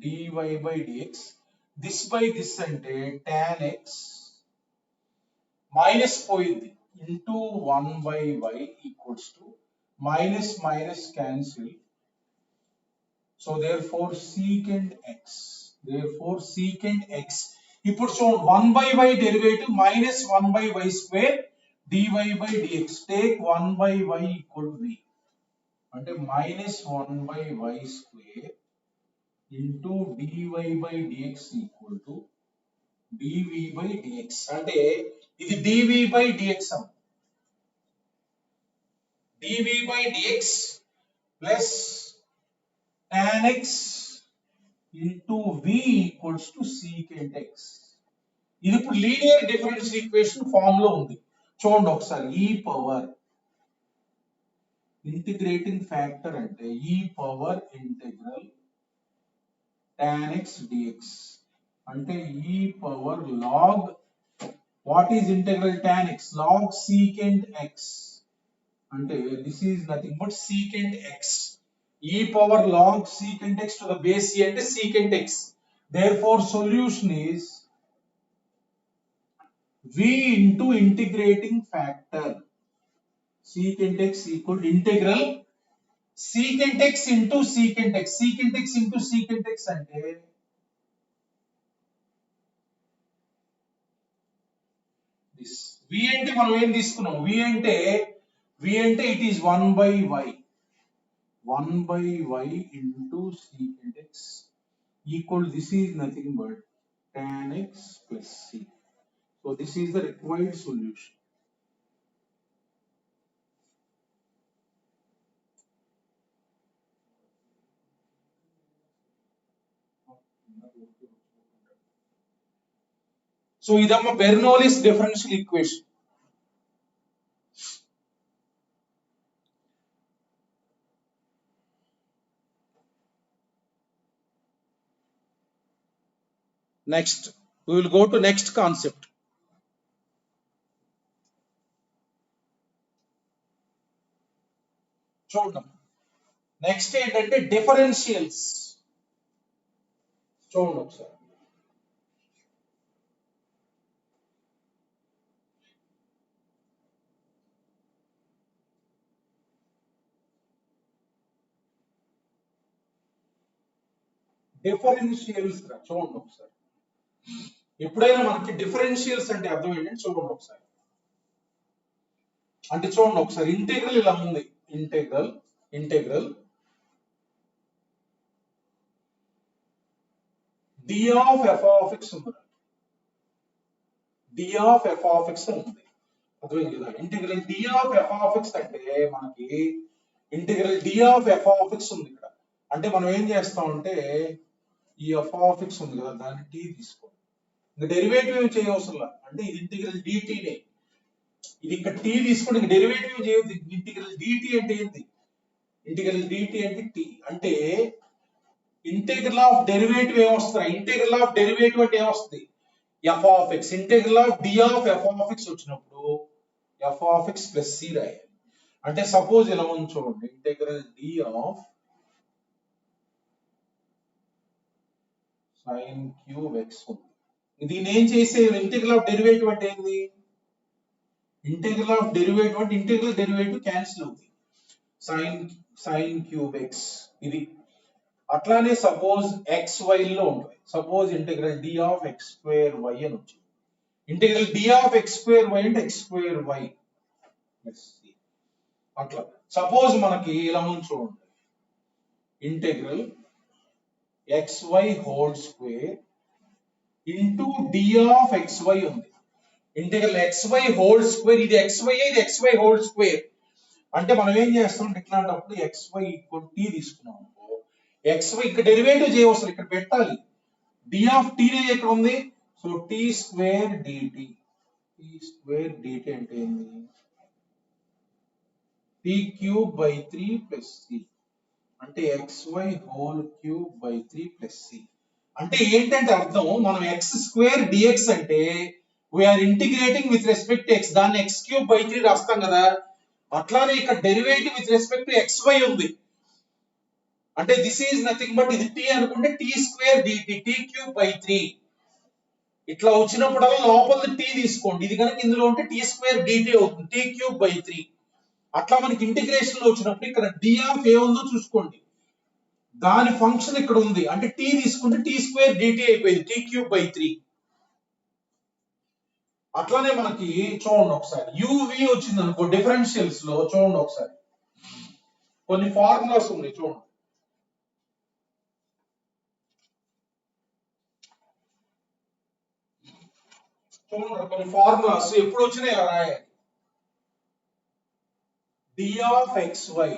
[SPEAKER 1] dy by dx this by this అంటే tan x minus పోయింది into 1 by y equals to minus cancel so therefore secant x ఇప్పుడు చూడండి 1 by y derivative minus 1 by y square dy by dx take 1 by y equal to v అంటే minus 1 by y square into dy by dx equal to dv by dx అంటే ఇది dv by dx dv by dx plus tan x into v equals to secant x ఇది ఇప్పుడు linear differential equation form లో ఉంది చూడండి ఒకసారి e power integrating factor అంటే e power integral tan x dx అంటే e power log what is integral tan x log secant x అంటే this is nothing but secant x e power log secant x to the base e అంటే secant x therefore solution is v into integrating factor secant x equal to integral secant x into secant x అంటే this v అంటే మనం ఏం తీసుకున్నాం v అంటే it is 1 by y into secant x equal this is nothing but tan x plus c so this is the required solution so ఇదమ్మ Bernoulli's differential equation. Next we will go to next concept. చూడండి next ఏంటంటే differentials. చూడండి ఒకసారి differentials చూడండి ఒకసారి. ఎప్పుడైనా మనకి differentials అంటే అర్థం ఏంటంటే చూడండి ఒకసారి. అంటే చూడండి ఒకసారి ఇంటెగ్రల్ ఇలా ఉంది. Integral d of f of x ఉంది. D of f of x ఉంది. అర్థమైంది కదా. Integral d of f of x అంటే మనకి integral d of f of x ఉంది ఇక్కడ. అంటే మనం ఏం చేస్తామంటే ఈ ఎఫ్ ఆఫ్ ఎక్స్ ఉంది కదా దాన్ని టీ తీసుకోండి. ఇంకా డెరివేటివ్ ఏం చేయవసరం. అంటే ఇది ఇంటిగ్రల్ డిటీనే. ఇది ఇక్కడ టీ తీసుకుంటే ఇంక డెరివేటివ్ చేయొద్దు. ఇంటిగ్రల్ డిటి అంటే ఏంటి? ఇంటిగ్రల్ డిటి అంటే టీ. అంటే ఇంటిగ్రల్ ఆఫ్ డెరివేటివ్ ఏమొస్తాయి? ఇంటిగ్రల్ ఆఫ్ డెరివేటివ్ అంటే ఏమొస్తుంది? F of x. Integral of d of f of x వచ్చినప్పుడు f of x plus c రాయాలి. అంటే సపోజ్ ఇలా ఉంది చూడండి. Integral d of sine cube x ఉంది. దీన్ని ఏం చేసే ఇంటిగ్రల్ ఆఫ్ డెరివేటివ్ అంటే ఏంది? ఇంటిగ్రల్ ఆఫ్ డెరివేటివ్ అంటే ఇంటిగ్రల్ డెరివేటివ్ క్యాన్సిల్ అవుతుంది. సైన్ క్యూబ్ ఎక్స్ ఇది. అట్లానే సపోజ్ ఎక్స్ వై లో ఉంటుంది. Suppose integral d of X square y అని వచ్చింది. Integral d of X square y అంటే ఎక్స్ స్క్వేర్ వై. అట్లా సపోజ్ మనకి ఇలా ఉంది చూడండి. Integral x y whole square into D of X y ఉంది. Integral x y whole square. ఇది ఎక్స్ వై, ఇది ఎక్స్ వై హోల్ స్క్వేర్. అంటే మనం ఏం చేస్తాం ఇట్లాంటప్పుడు ఎక్స్ వై ఈక్వల్ టీ తీసుకున్నాం అనుకో. ఎక్స్ వై ఇక్కడ డెరివేటివ్ చేయవలసి ఇక్కడ పెట్టాలి. డి ఆఫ్ టీ నే ఇక్కడ ఉంది. So t square dt. T square dt అంటే ఏంది? T cube by 3 plus c. అంటే x y whole cube by 3 plus c. అంటే ఏంటంటే అర్థం మనం ఎక్స్ స్క్వేర్ డిఎక్స్ అంటే we're integrating with respect to x. దాన్ని ఎక్స్ క్యూబ్ బై 3 రాస్తాం కదా. అట్లానే ఇక్కడ derivative with respect to x y ఉంది. అంటే దిస్ ఈజ్ నథింగ్ బట్ ఇది టీ అనుకుంటే t square dt. Tea cube by 3 ఇట్లా వచ్చినప్పుడల్లా లోపల టీ తీసుకోండి. ఇది కనుక ఇందులో ఉంటే టీ స్క్వేర్ డిటి అవుతుంది. T cube by 3. అట్లా మనకి ఇంటిగ్రేషన్ లో వచ్చినప్పుడు ఇక్కడ డి ఆఫ్ ఏ ఉందో చూసుకోండి. దాని ఫంక్షన్ ఇక్కడ ఉంది. అంటే టీ తీసుకుంటే టీ స్క్వేర్ డిటి అయిపోయింది. T cube by 3. అట్లానే మనకి చూడండి ఒకసారి యువి వచ్చింది అనుకో డిఫరెన్షియల్స్ లో. చూడండి ఒకసారి కొన్ని ఫార్ములాస్ ఉన్నాయి చూడండి. చూడండి కొన్ని ఫార్ములాస్ ఎప్పుడు వచ్చినా ఇలా రాయాలి. D of X Y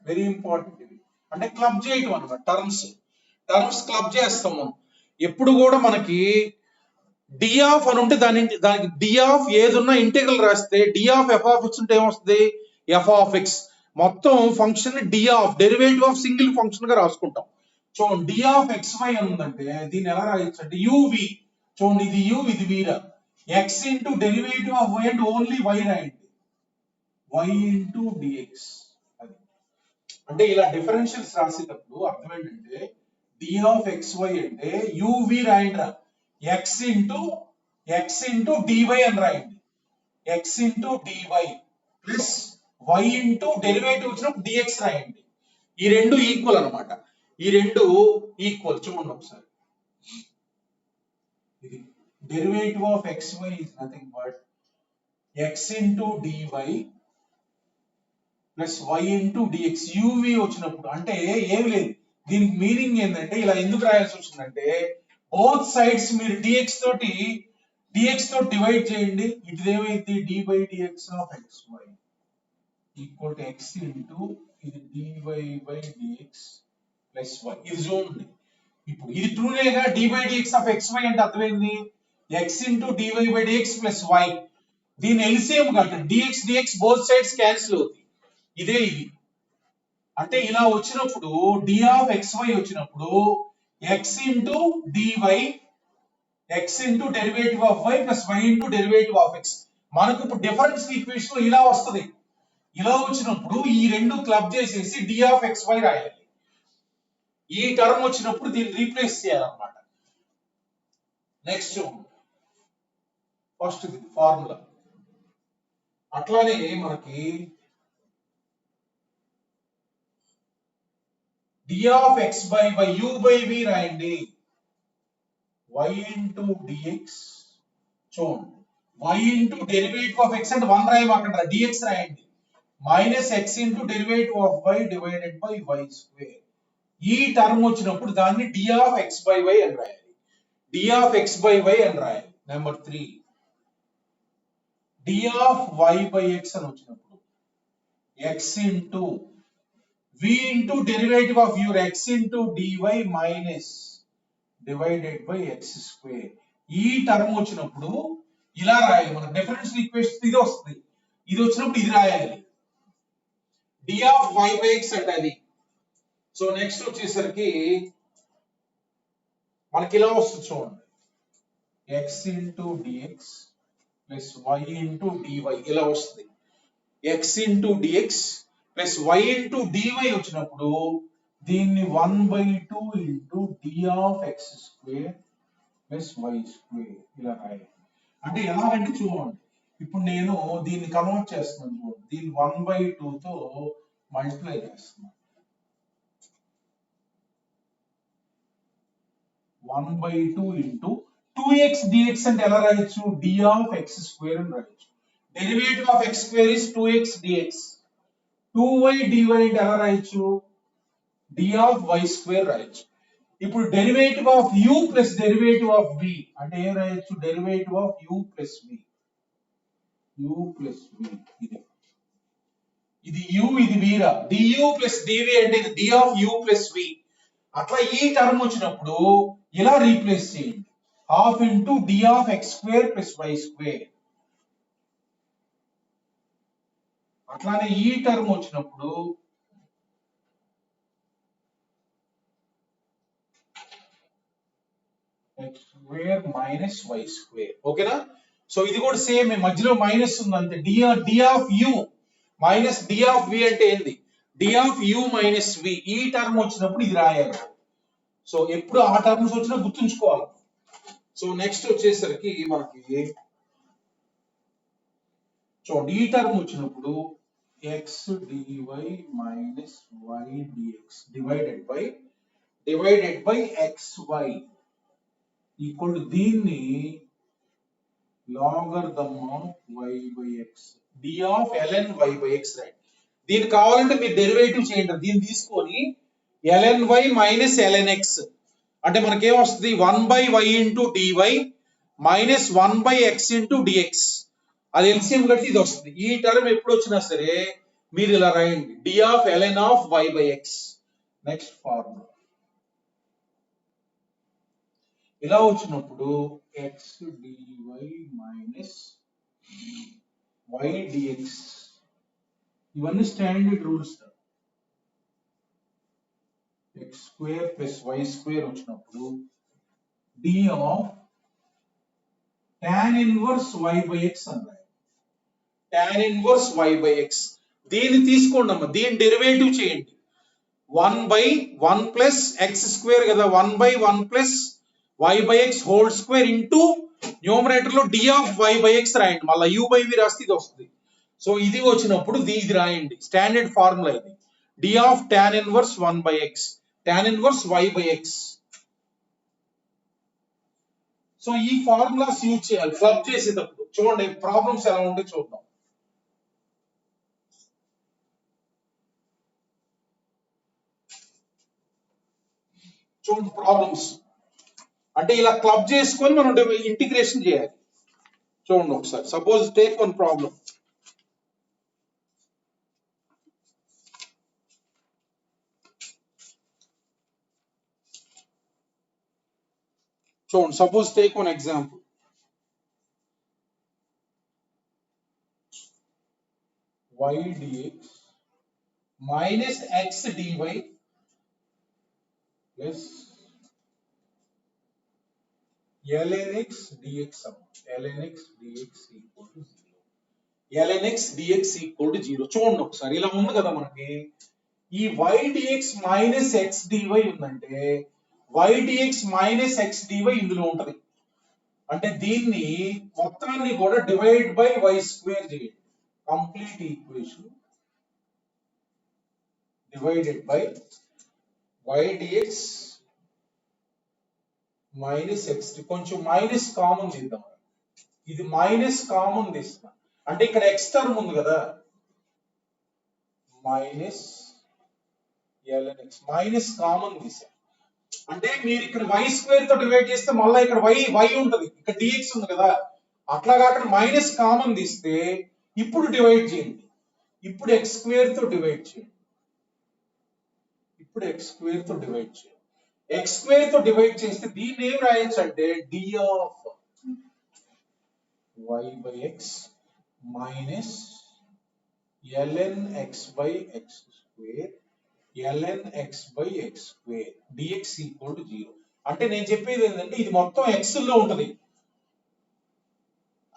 [SPEAKER 1] very important. ఇది అంటే క్లబ్ చేయటం అన్నమాట. టర్మ్స్ క్లబ్ చేస్తాం మనం. ఎప్పుడు కూడా మనకి డి ఆఫ్ అని ఉంటే దానికి డి ఆఫ్ ఏదున్నా ఇంటిగ్రల్ రాస్తే d of f of x ఉంటే ఏమొస్తుంది? F of x. మొత్తం function d of derivative of single function గా రాసుకుంటాం. చూడండి డి ఆఫ్ ఎక్స్ వై అని ఉందంటే దీన్ని ఎలా రాయొచ్చు అంటే యువి. చూడండి ఇది యు ఇది వీరా. X into derivative of y అంటే ఓన్లీ వై రాయండి. Y into dx. అది అంటే ఇలా డిఫరెన్షియల్స్ రాసేటప్పుడు అర్థం ఏంటంటే డి ఆఫ్ ఎక్స్ వై అంటే యువి రాయండి. ఎక్స్ ఇంటూ డివై అని రాయండి. X into DY plus why into derivative వచ్చినప్పుడు డిఎక్స్ రాయండి. ఈ రెండు ఈక్వల్ అన్నమాట. ఈ రెండు ఈక్వల్. చూడండి ఒకసారి. ఇది derivative of X Y is nothing but X into DY plus why into D X. U V వచ్చినప్పుడు అంటే ఏం లేదు. దీనికి మీనింగ్ ఏంటంటే ఇలా ఎందుకు రాయాల్సి వచ్చిందంటే బోత్ సైడ్స్ మీరు డిఎక్స్ తోటి డివైడ్ చేయండి. ఇది ఏమైంది? D by dx of X y equal to x into ఇది dy by dx plus y. ఇది చూడండి ఇప్పుడు ఇది ట్రూనేగా, dy dx ఆఫ్ xy అంటే అర్థమైంది x into dy by dx plus y. దీని ఎల్సిఎం కాదు, dx dx both sides cancel అవుతాయి. ఇదే ఇది అంటే ఇలా వచ్చినప్పుడు d ఆఫ్ xy వచ్చినప్పుడు x into dy x into derivative of y plus y into derivative of x. మనకు ఇప్పుడు డిఫరెన్స్ ఈక్వేషన్ ఇలా వస్తుంది. ఇలా వచ్చినప్పుడు ఈ రెండు క్లబ్ చేసేసి d ఆఫ్ xy రాయాలి. ఈ టర్మ్ వచ్చినప్పుడు దీన్ని రీప్లేస్ చేయాలన్నమాట. Next first formula. అట్లానే మనకి d of x by y u by v రాయండి. y ఇంటూ dx చూడండి, y into derivative of x అంటే 1 రాయమాకండి, dx రాయండి. Minus x into derivative of y divided by y square. ఈ term వచ్చినప్పుడు దాన్ని d of x by y అని రాయాలి. d of x by y అని రాయాలి. Number 3 d of y by x అని వచ్చినప్పుడు x into v into derivative of u x into dy minus divided by x square. ఈ term వచ్చినప్పుడు ఇలా రాయాలి. మన డిఫరెన్స్ ఈక్వేషన్ ఇది వస్తుంది. ఇది వచ్చినప్పుడు ఇది రాయాలి, d of y by x అంటే అది. సో నెక్స్ట్ వచ్చేసరికి మనకి ఇలా వస్తుంది చూడండి, x into dx plus y into dy ఇలా వస్తుంది. x into dx plus y into dy వచ్చినప్పుడు దీన్ని 1/2 into d of x square plus y square ఇలా రాయాలి. అంటే ఎలాగంటే చూడండి, ఇప్పుడు నేను దీన్ని కన్వర్ట్ చేస్తున్నాను చూడండి, దీన్ని 1/2 తో మల్టిప్లై చేస్తున్నాను. 1/2 ఇంటూ 2x dx అంటే ఎలా రాయొచ్చు, d ఆఫ్ x స్క్వేర్ అని రాయొచ్చు. Derivative of x square is 2x dx. 2y dy అంటే ఎలా రాయొచ్చు, d ఆఫ్ y స్క్వేర్ రాయొచ్చు. ఇప్పుడు derivative of u plus derivative of v అంటే ఏం రాయొచ్చు, derivative of u plus v. u plus v ఇది u ఇది v రా, du ప్లస్ dv అంటే ఇది d of u plus v. అట్లా ఈ టర్మ్ వచ్చినప్పుడు ఇలా రీప్లేస్ చేయండి, half into d of x square plus y square. అట్లానే ఈ టర్మ్ వచ్చినప్పుడు x square minus y square. ఓకేనా? సో ఇది కూడా సేమ్, మధ్యలో మైనస్ ఉంది అంతే. d of u minus d of v అంటే ఏంది, d of u minus v. ఈ టర్మ్ వచ్చినప్పుడు ఇది రాయాలి. సో ఎప్పుడు ఆ టర్మ్స్ వచ్చినా గుర్తుంచుకోవాలి. సో నెక్స్ట్ వచ్చేసరికి మనకి చూడండి, ఈ టర్మ్ వచ్చినప్పుడు x dy minus y dx divided by xy equal to దీన్ని logarithm of y by x, d of ln y by x right. దీనికి కావాలంటే మీరు డెరివేటివ్ చేయండి. దీన్ని తీసుకొని ln y minus ln x అంటే మనకేం వస్తుంది, 1/y into dy minus 1/x into dx. అది ఎల్సిఎం కట్టి ఇది వస్తుంది. ఈ టర్మ్ ఎప్పుడు వచ్చినా సరే మీరు ఇలా రాయండి, d of ln of y by x. Next formula ఇలా వచ్చినప్పుడు x dy minus y dx ఇవన్నీ standard rules. x square plus y square వచ్చినప్పుడు d of tan inverse y by x అన్నారు. tan inverse y by x దీన్ని తీసుకోండి అమ్మా, దీని derivative చేయండి. 1/1 ప్లస్ x స్క్వేర్ కదా, 1/1 plus y by x whole square into numerator లో d of y by x రాయండి. మళ్ళీ u బై v రాస్తే ఇది వస్తుంది. సో ఇది వచ్చినప్పుడు ఇది రాయండి, స్టాండర్డ్ ఫార్ములా ఇది, d of tan inverse 1/x, tan inverse y by x. So ఈ ఫార్ములాస్ యూజ్ చేయాలి క్లబ్ చేసేటప్పుడు. చూడండి ప్రాబ్లమ్స్ ఎలా ఉంటే చూద్దాం. చూడండి ప్రాబ్లమ్స్ అంటే ఇలా క్లబ్ చేసుకొని మనం ఇంటిగ్రేషన్ చేయాలి. చూడండి ఒకసారి, సపోజ్ టేక్ వన్ ప్రాబ్లం. చూడండి, suppose take one example. y dx minus x dy plus ln x dx ln x dx equal to 0. ln x dx equal to 0. చూడండి ఒకసారి, ఇలా ఉంది కదా మనకి. ఈ y dx minus x dy ఉందంటే y dx minus x dy ఇందులో ఉంటది. అంటే దీన్ని మొత్తాన్ని కూడా డివైడ్ బై y స్క్వేర్ చేయండి. Complete equation divided by y dx minus x. కొంచెం మైనస్ కామన్ తీద్దాం. ఇది మైనస్ కామన్ తీస్తాం అంటే ఇక్కడ x టర్మ్ ఉంది కదా, minus ln x minus common తీసాం. అంటే మీరు ఇక్కడ y స్క్వేర్ తో డివైడ్ చేస్తే మళ్ళీ ఇక్కడ y ఉంటది, ఇక్కడ dx ఉంది కదా, అట్లా కాకుండా మైనస్ కామన్ తీస్తే ఇప్పుడు డివైడ్ చేయండి. ఇప్పుడు x స్క్వేర్ తో డివైడ్ చేయండి. ఇప్పుడు x స్క్వేర్ తో డివైడ్ చేయండి. x స్క్వేర్ తో డివైడ్ చేస్తే దీన్ని ఏం రాయొచ్చు అంటే d of y by x minus ln x by x square ln x by x square dx equal to 0. అంటే నేను చెప్పేది ఏంటంటే ఇది మొత్తం x లో ఉంటది.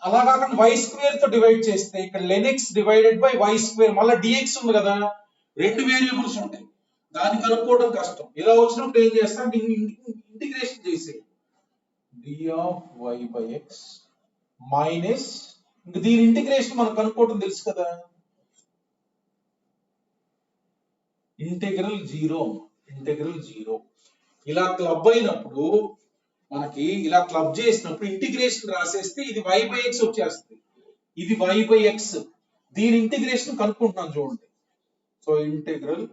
[SPEAKER 1] అలా కాకుండా y స్క్వేర్ తో డివైడ్ చేస్తే ఇక్కడ ln x divided by y square, మళ్ళీ dx ఉంది కదా, రెండు వేరియబుల్స్ ఉంటాయి, దాన్ని కనుక్కోవడం కష్టం. ఇలా వచ్చినప్పుడు ఏం చేస్తాం, ఇంటిగ్రేషన్ చేసే d of y by x minus, ఇంకా దీని ఇంటిగ్రేషన్ మనం కనుక్కోవడం తెలుసు కదా, ఇంటెగ్రల్ 0. ఇలా క్లబ్ అయినప్పుడు మనకి ఇలా క్లబ్ చేసినప్పుడు ఇంటిగ్రేషన్ రాసేస్తే ఇది y by x వచ్చేస్తుంది, ఇది y by x. దీని ఇంటిగ్రేషన్ కనుక్కుంటున్నాం చూడండి. So integral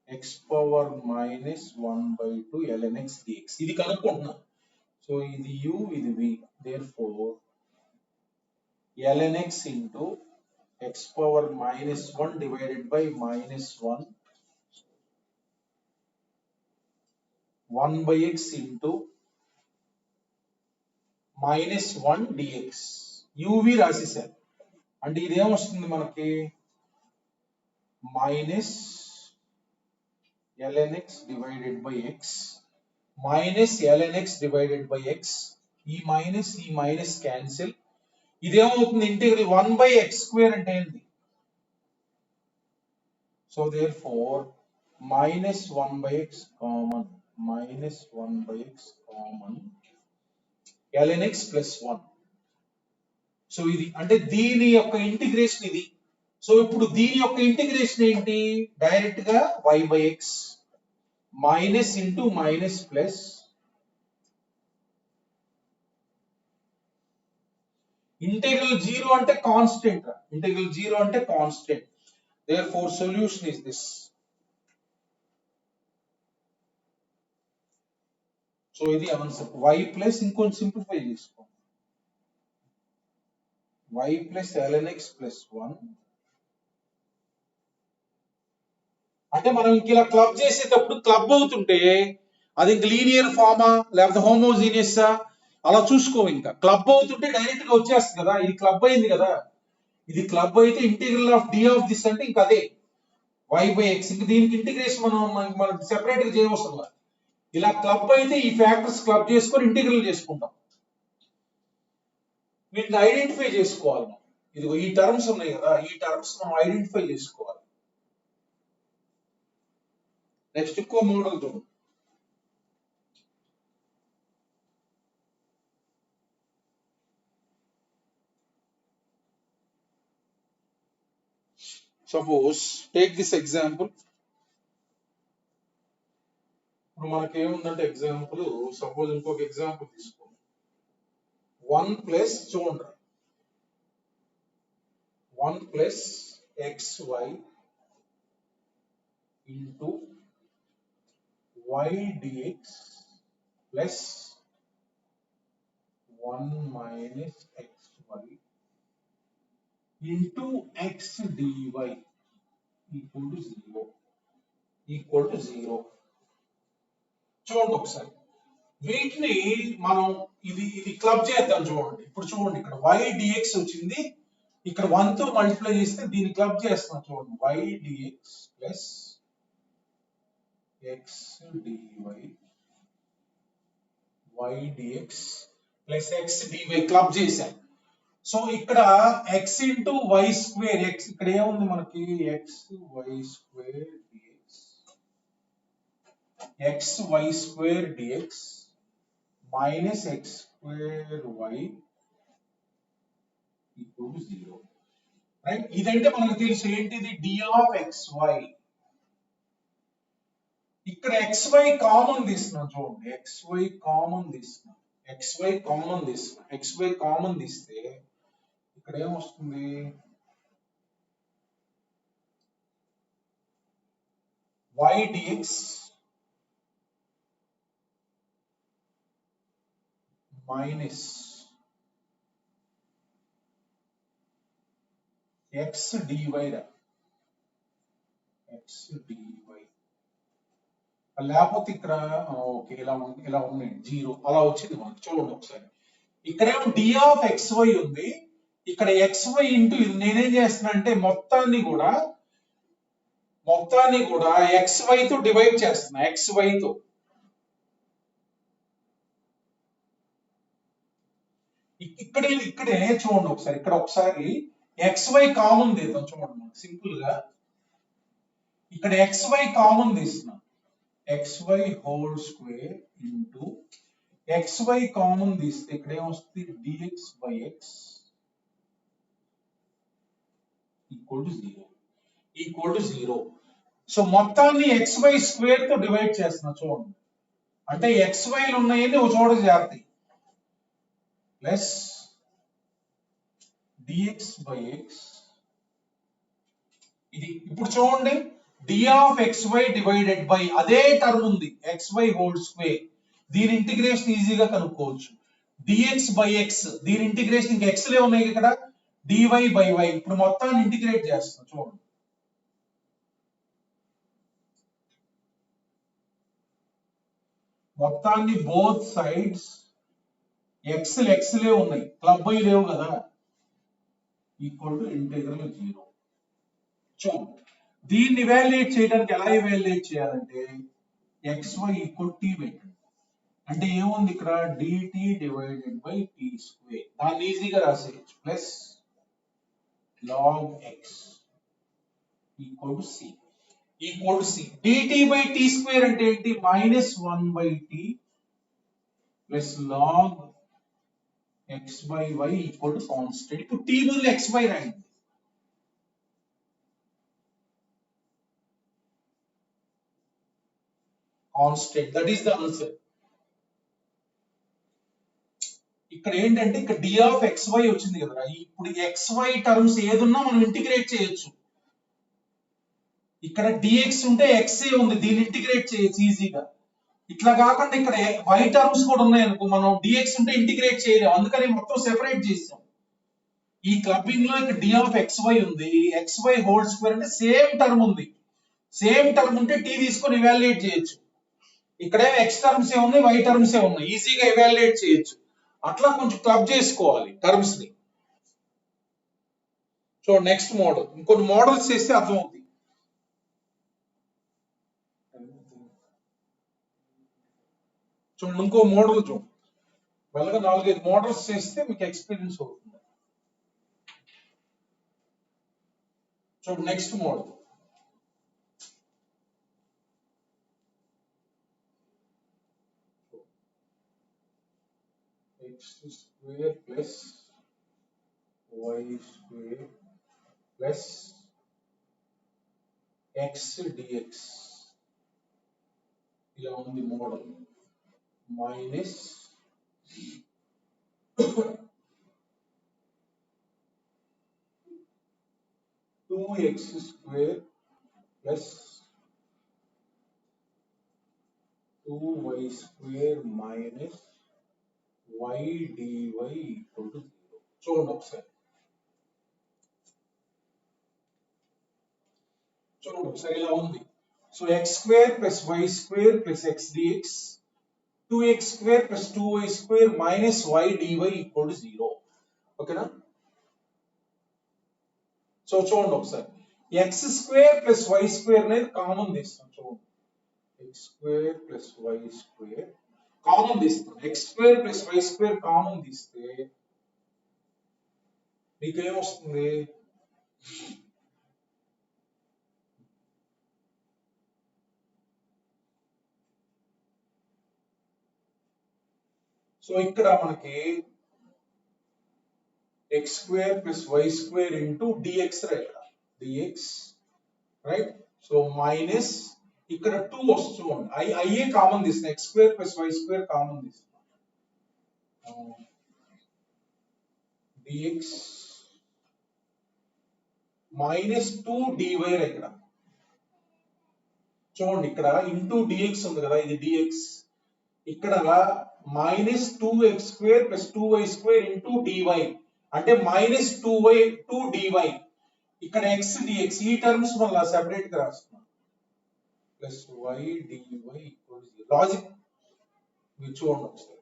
[SPEAKER 1] x power minus 1/2 ln x dx ఇది కనుక్కుంటున్నాం. సో ఇది u, ఇది v. therefore ln x into x power minus 1 divided by minus 1 by x into minus 1 dx uv రాసేసారు. అంటే ఇది ఏమొస్తుంది మనకి, minus ln x divided by x minus ln x divided by x. ఈ minus cancel. ఇదేమవుతుంది, ఇంటిగ్రల్ 1 by x square అంటే ఏంటి. So therefore minus 1 by x common, minus 1 by x common ln x plus 1. So ఇది అంటే దీని యొక్క integration ఇది. సో ఇప్పుడు దీని యొక్క ఇంటిగ్రేషన్ ఏంటి, డైరెక్ట్ గా y by x minus into minus plus integral 0 అంటే కాన్స్టెంట్, ఇంటెగ్రల్ 0 అంటే constant. therefore solution is this. So ఇది ఆన్సర్. y ప్లస్ ఇంకొంచెం సింప్లిఫై చేసుకో, y plus ln x plus 1. అంటే మనం ఇలా క్లబ్ చేసేటప్పుడు క్లబ్ అవుతుంటే అది ఇంక లీనియర్ ఫార్మా లేకపోతే హోమోజీనియస్ అలా చూసుకో. ఇంకా క్లబ్ అవుతుంటే డైరెక్ట్ గా వచ్చేస్తుంది కదా, ఇది క్లబ్ అయింది కదా, ఇది క్లబ్ అయితే integral of d of this అంటే ఇంకా అదే y by x. ఇంక దీనికి ఇంటిగ్రేషన్ మనం సెపరేట్ గా చేయవసరం లేదు. ఇలా క్లబ్ అయితే ఈ ఫ్యాక్టర్స్ క్లబ్ చేసుకొని ఇంటిగ్రల్ చేసుకుంటాం. వీటిని ఐడెంటిఫై చేసుకోవాలి. ఇదిగో ఈ టర్మ్స్ ఉన్నాయి కదా, ఈ టర్మ్స్ మనం ఐడెంటిఫై చేసుకోవాలి. నెక్స్ట్ ఇంకో మోడల్ చూడండి. Suppose take this example. ఇప్పుడు మనకి ఏముందంటే ఎగ్జాంపుల్, సపోజ్ ఇంకొక ఎగ్జాంపుల్ తీసుకోండి. 1 ప్లస్ చూడండి, 1 plus xy into y dx plus 1 minus xy into x dy equal to 0. చూడండి ఒకసారి, వీటిని మనం ఇది క్లబ్ చేద్దాం చూడండి. ఇప్పుడు చూడండి ఇక్కడ y dx వచ్చింది, ఇక్కడ 1 తో మల్టిప్లై చేస్తే దీన్ని క్లబ్ చేస్తున్నాం చూడండి. y dx plus x dy, y dx plus x dy club చేశాం. సో ఇక్కడ x into Y square, x ఇక్కడ ఏముంది మనకి x y square dx, x y square dx minus x square y equal to 0. Right, ఇదంటే మనకు తెలుసు ఏంటిది, d of xy. ఇక్కడ xy కామన్ తీస్తున్నాం చూడండి, xy కామన్ తీస్తున్నాం, xy కామన్ తీస్తున్నాం, xy కామన్ తీస్తే ఇక్కడ ఏమొస్తుంది, y dx minus x dy రా, x dy. లేకపోతే ఇక్కడ ఓకే ఇలా ఉంది 0 అలా వచ్చింది మనకి. చూడండి ఒకసారి, ఇక్కడేమో d ఆఫ్ xy ఉంది, ఇక్కడ xy ఇంటూ ఇది నేనేం చేస్తున్నా అంటే మొత్తాన్ని కూడా xy తో డివైడ్ చేస్తున్నా, xy తో. ఇక్కడే చూడండి ఒకసారి, ఇక్కడ ఒకసారి xy కామన్ తీద్దాం చూడండి సింపుల్ గా. ఇక్కడ xy కామన్ తీస్తున్నా, xy whole square into xy common తీస్తే ఇక్కడ ఏమొస్తుంది, dx by x equal to 0. So మొత్తాన్ని xy స్క్వేర్ తో డివైడ్ చేస్తున్నా చూడండి, అంటే xy లు ఉన్నాయని ఒక చోట చేరుతాయి, ప్లస్ dx by x. ఇది ఇప్పుడు చూడండి, d of xy divided by అదే టర్మ్ ఉంది xy హోల్ స్క్వేర్, దీని ఇంటిగ్రేషన్ ఈజీగా కనుక్కోవచ్చు. dx by x, దీని ఇంటిగ్రేషన్ ఇంకా x లే ఉన్నాయి ఇక్కడ, dy by y. ఇప్పుడు మొత్తాన్ని ఇంటిగ్రేట్ చేస్తాం చూడండి, మొత్తాన్ని బోత్ సైడ్స్ x లే ఉన్నాయి, క్లబ్ అయి లేవు కదా, ఈక్వల్ టు ఇంటిగ్రల్ 0. చూడండి, దీన్ని ఇవాల్యుయేట్ చేయడానికి ఎలా ఇవాల్యుయేట్ చేయాలంటే xy ఈక్వల్ t పెట్టండి, అంటే ఏముంది ఇక్కడ dt divided by t square, దాన్ని ఈజీగా రాసేయచ్చు, plus log x equal to c. dt by t square అంటే ఏంటి, minus 1 by t plus log x by y equal to constant. ఇప్పుడు t బదులు x బై రాయండి, constant, that is the answer. ఇక్కడ ఏంటంటే ఇక్కడ d ఆఫ్ xy వచ్చింది కదా, ఇప్పుడు xy టర్మ్స్ ఏదున్నా మనం ఇంటిగ్రేట్ చేయొచ్చు. ఇక్కడ dx ఉంటే x ఉంది, దీన్ని ఇంటిగ్రేట్ చేయొచ్చు ఈజీగా. ఇట్లా కాకుండా ఇక్కడ y టర్మ్స్ కూడా ఉన్నాయి అనుకో, మనం dx ఉంటే ఇంటిగ్రేట్ చేయలేము, అందుకని మొత్తం సెపరేట్ చేసాం. ఈ క్లబ్బింగ్ లో ఇక్కడ d ఆఫ్ xy ఉంది, xy హోల్ స్క్వేర్ అంటే సేమ్ టర్మ్ ఉంది, సేమ్ టర్మ్ ఉంటే t తీసుకొని ఇవాల్యుయేట్ చేయొచ్చు. ఇక్కడే x టర్మ్స్ ఏ ఉన్నాయి, y టర్మ్స్ ఏ ఉన్నాయి, ఈజీగా ఇవాల్యుయేట్ చేయొచ్చు. అట్లా కొంచెం క్లబ్ చేసుకోవాలి టర్మ్స్ ని. సో నెక్స్ట్ మోడల్, ఇంకొన్ని మోడల్స్ చేస్తే అర్థమవుతుంది. చూడండి, ఇంకో మోడల్ చూడండి, వెళ్ళగా 4-5 మోడల్స్ చేస్తే మీకు ఎక్స్పీరియన్స్ అవుతుంది. చూడండి next model, x square plus y square plus x dx ఇలా ఉంది model, minus 2x square plus 2y square minus y dy equal to 0. చూడండి ఒకసారి, ఇలా ఉంది. So x square plus y square plus x dx 2x square plus 2y square minus y dy equal to 0. ఓకేనా? So చూడండి ఒకసారి, x square plus y square అనేది common తీస్తాం. చూడండి, x square plus y square common తీస్తాం. x square plus y square common తీస్తే మీకు ఏమొస్తుంది? సో ఇక్కడ మనకి x square plus y square into dx right, dx right. So minus ఇక్కడ 2 వస్తుంది, ఐఏ కామన్ తీసిన, x square plus y square common తీసిన, dx మైనస్ 2 dy ఇక్కడ చూడండి, ఇక్కడ ఇంటూ dx ఉంది కదా, ఇది dx, ఇక్కడ minus 2x square plus 2y square into dy అంటే మైనస్ 2 dy, ఇక్కడ x dx ఈ టర్మ్స్ మళ్ళీ సెపరేట్ గా రాస్తున్నాం, plus y dy equal to 0. Logic మీరు చూడండి ఒకసారి.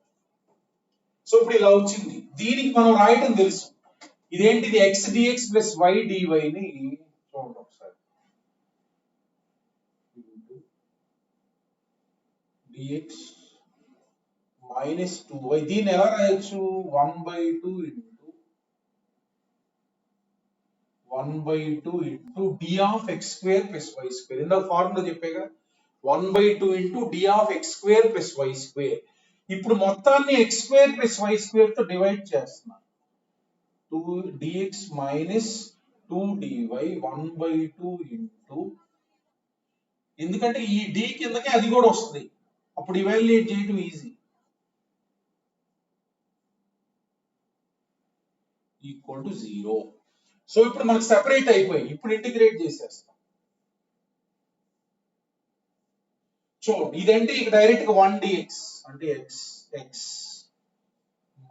[SPEAKER 1] సో ఇప్పుడు ఇలా వచ్చింది, దీనికి మనం రాయటం తెలుసు, ఇదేంటిది x dx plus y dy ని చూడండి ఒకసారి, dx మైనస్ 2y, దీన్ని ఎలా రాయొచ్చు? 1/2 into 1/2 into d of x square plus y square. ఇందాక ఫార్ములా చెప్పాగా, 1/2 into d of x square plus y square. ఇప్పుడు మొత్తాన్ని x square plus y square తో డివైడ్ చేస్తున్నా, 2 dx మైనస్ 2 dy 1/2 ఇంటూ, ఎందుకంటే ఈ d కిందకి అది కూడా వస్తుంది, అప్పుడు ఇవాల్యుయేట్ చేయడం ఈజీ, ఈక్వల్ టు 0. సో ఇప్పుడు మనకు సెపరేట్ అయిపోయి, ఇప్పుడు ఇంటిగ్రేట్ చేసేస్తాం. చూడండి, ఇదంటే ఇక డైరెక్ట్ గా 1 dx అంటే x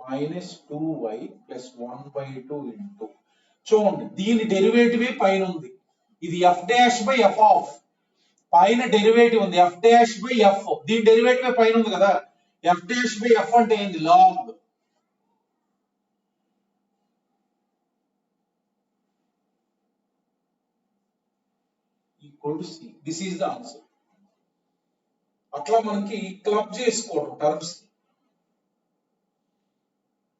[SPEAKER 1] minus 2y plus 1/2 into, చూడండి దీని డెరివేటివ్ పైన ఉంది, ఇది f dash by f of, పైన డెరివేటివ్ ఉంది f డాష్ బై f, దీని డెరివేటివ్ పైన ఉంది కదా, f డాష్ బై f అంటే ఏంది? Log. Equal to c. This is the answer. అట్లా మనకి క్లబ్ చేసుకోవడం terms,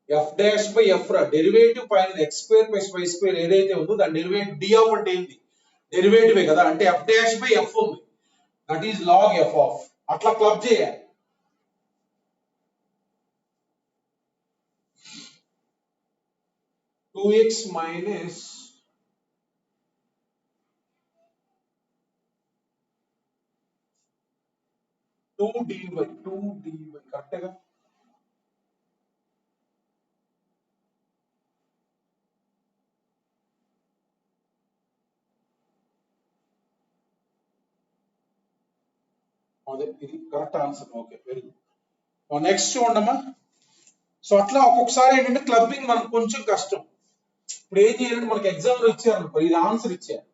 [SPEAKER 1] f dash by f రా, డెరివేటివ్ పైన x square plus y square ఏదైతే ఉందో దాని డెరివేటివ్ d ఆఫ్ అంటే ఏంది? డెరివేటివ్ కదా, అంటే f డాష్ బై f ఉంది, that is log f of. అట్లా క్లబ్ చేయాలి. టూ ఎక్స్ మైనస్ 2dy కరెక్ట్గా, అదే ఇది correct answer. Okay, very good. Next చూడమ్మా. సో అట్లా ఒక్కొక్కసారి ఏంటంటే క్లబ్బింగ్ మనకు కొంచెం కష్టం. ఇప్పుడు ఏం చేయాలంటే మనకి ఎగ్జామ్ లో ఇచ్చారనుకో, ఇది ఆన్సర్ ఇచ్చారు,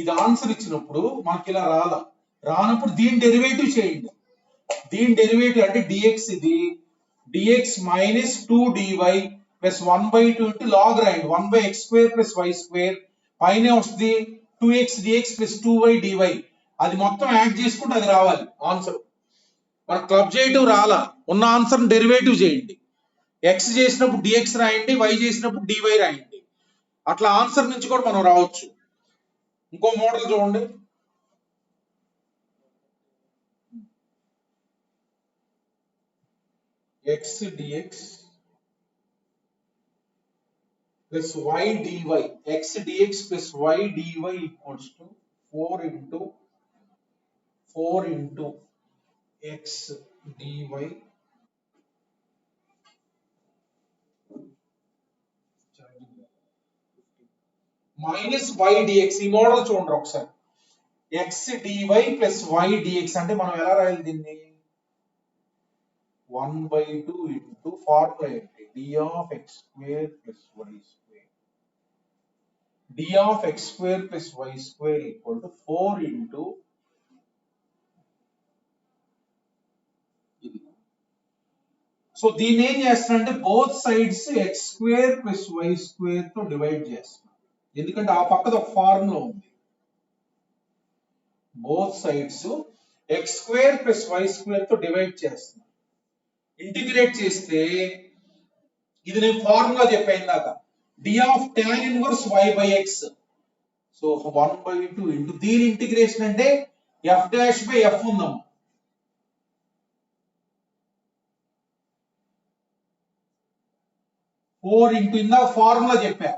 [SPEAKER 1] ఇది ఆన్సర్ ఇచ్చినప్పుడు మనకి ఇలా రానప్పుడు దీని డెరివేటివ్ చేయండి, దీని డెరివేటివ్ అంటే dx, ఇది dx minus 2 dy plus 1/2 into log రాయండి, 1/x square plus y square, పైన వస్తుంది 2x dx plus 2y dy, అది మొత్తం యాడ్ చేసుకుంటే అది రావాలి ఆన్సర్. మన క్లబ్ చేయటం రాలా, ఉన్న ఆన్సర్ డెరివేటివ్ చేయండి, x చేసినప్పుడు dx రాయండి, y చేసినప్పుడు dy రాయండి, అట్లా ఆన్సర్ నుంచి కూడా మనం రావచ్చు. ఇంకో మోడల్ చూడండి, x dx plus y dy, x dx plus y dy equals to 4 into x dy minus y dx. ఈ మోడల్ చూడండి ఒకసారి, x dy plus y dx అంటే మనం ఎలా రాయాలి దీన్ని? 1/2 ఇంటూ ఫార్ములా ఏంటి? d of x square plus y square, d of x square plus y square equal to 4 into ఇది సో దీన్ని ఏం చేస్తానంటే both sides X square plus why square తో డివైడ్ చేస్తున్నాను, ఎందుకంటే ఆ పక్కన ఒక ఫార్ములా ఉంది. Both sides X square plus why square తో డివైడ్ చేస్తున్నాను. ఇంటిగ్రేట్ చేస్తే ఇది నేను ఫార్ములా చెప్పాను ఇందాక, D of tan inverse y by X. So 1/2 into దీని ఇంటిగ్రేషన్ అంటే f డాష్ బై f ఉందాం. ఫోర్ ఇంటూ ఇందా ఫార్ములా చెప్పా,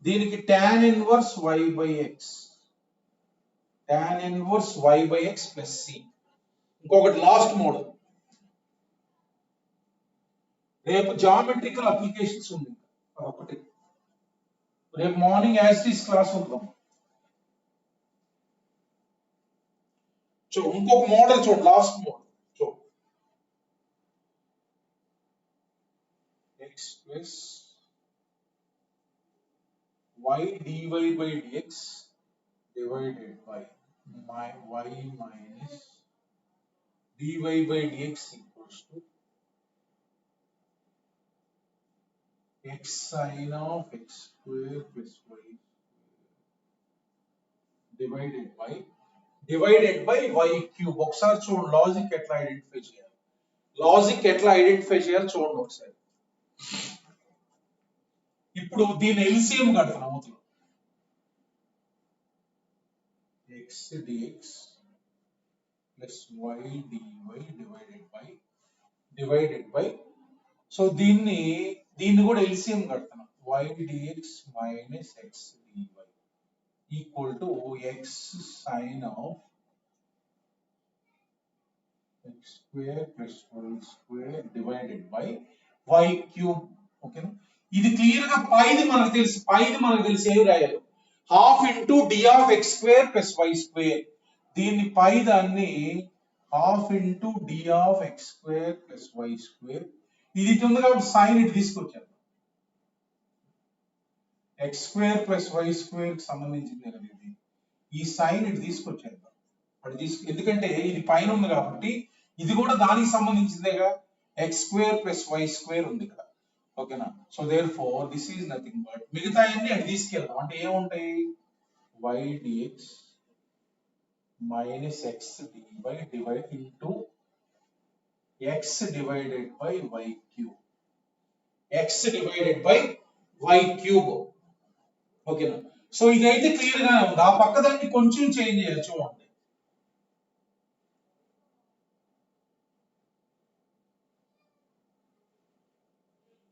[SPEAKER 1] దీనికి tan inverse y by X, tan inverse y by X plus C. ఇంకొకటి లాస్ట్ మోడ్, రేపు geometrical applications ఉంది ఒకటి, రేపు morning as it is class ఉందాం. ఇంకొక మోడల్ చూడు, లాస్ట్ మోడ్ చూడు, x plus y dy by dx divided by y minus dy by dx equals to x sin of x square plus y divided by y cube. ఒకసారి చూడండి logic ఎట్లా identify చేయాలి, చూడండి ఒకసారి. ఇప్పుడు దీని ఎల్సిఎం కడతాం అవుతుంది, x dx plus y dy divided by so దీన్ని కూడా ఎల్సిఎం కడతాం, y dx minus x dy equal to x sin of x square plus y square divided by y cube. ఓకేనా, ఇది క్లియర్ గా పైది మనకు తెలుసు ఏం రాయాలి, half into D of X square plus why square. దీన్ని పై దాన్ని half into D of X square plus why square. ఇది ఉంది కాబట్టి సైన్ ఇటు తీసుకొచ్చాను, X square plus why square కి సంబంధించింది కదా ఇది, ఈ సైన్ ఇటు తీసుకొచ్చాను ఎందుకంటే ఇది పైన ఉంది కాబట్టి ఇది కూడా దానికి సంబంధించిందేగా, x square plus why square ఉంది ఇక్కడ. ఓకేనా, so therefore this is nothing but మిగతా అన్ని అటు తీసుకెళ్దాం, అంటే ఏముంటాయి, y dx minus X dy divide into x divided by y cube, x divided by y cube. ఓకేనా, సో ఇదైతే క్లియర్ గా ఉంది, ఆ పక్క దాన్ని కొంచెం చేంజ్ చేయాలి చూడండి.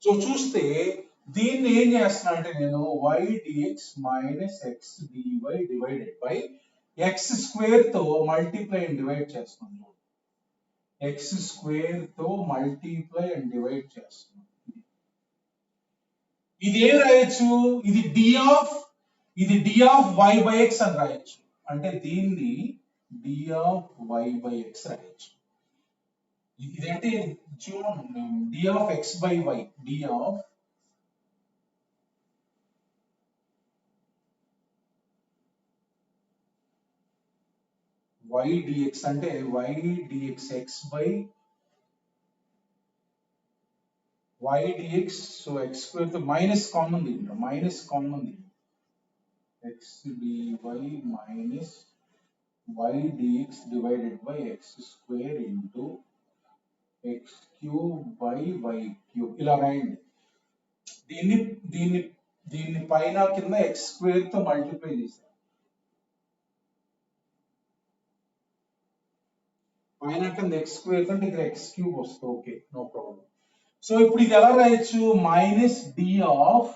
[SPEAKER 1] సో చూస్తే దీన్ని ఏం చేస్తున్నా అంటే నేను y dx minus X dy divided by X square తో మల్టిప్లై అండ్ డివైడ్ చేస్తున్నాను, ఎక్స్ స్క్వేర్ తో మల్టిప్లై అండ్ డివైడ్ చేస్తున్నాను. ఇది ఏం రాయొచ్చు, ఇది D of y by X అని రాయొచ్చు, అంటే దీన్ని D of y by X రాయొచ్చు. ఇదంటే D of X by Y, D of y dx అంటే y dx x by y dx, so x square తో మైనస్ కామన్ తీసుకుంటాం, x dy minus y dx divided by x square into x cube by y cube. ఇలా రాయండి, దీన్ని పైన కింద x square తో multiply చేశారు, పైన కింద x స్క్వేర్ తో ఇక్కడ x క్యూబ్ వస్తుంది. Okay, no problem. సో ఇప్పుడు ఇది ఎలా రాయొచ్చు, minus D of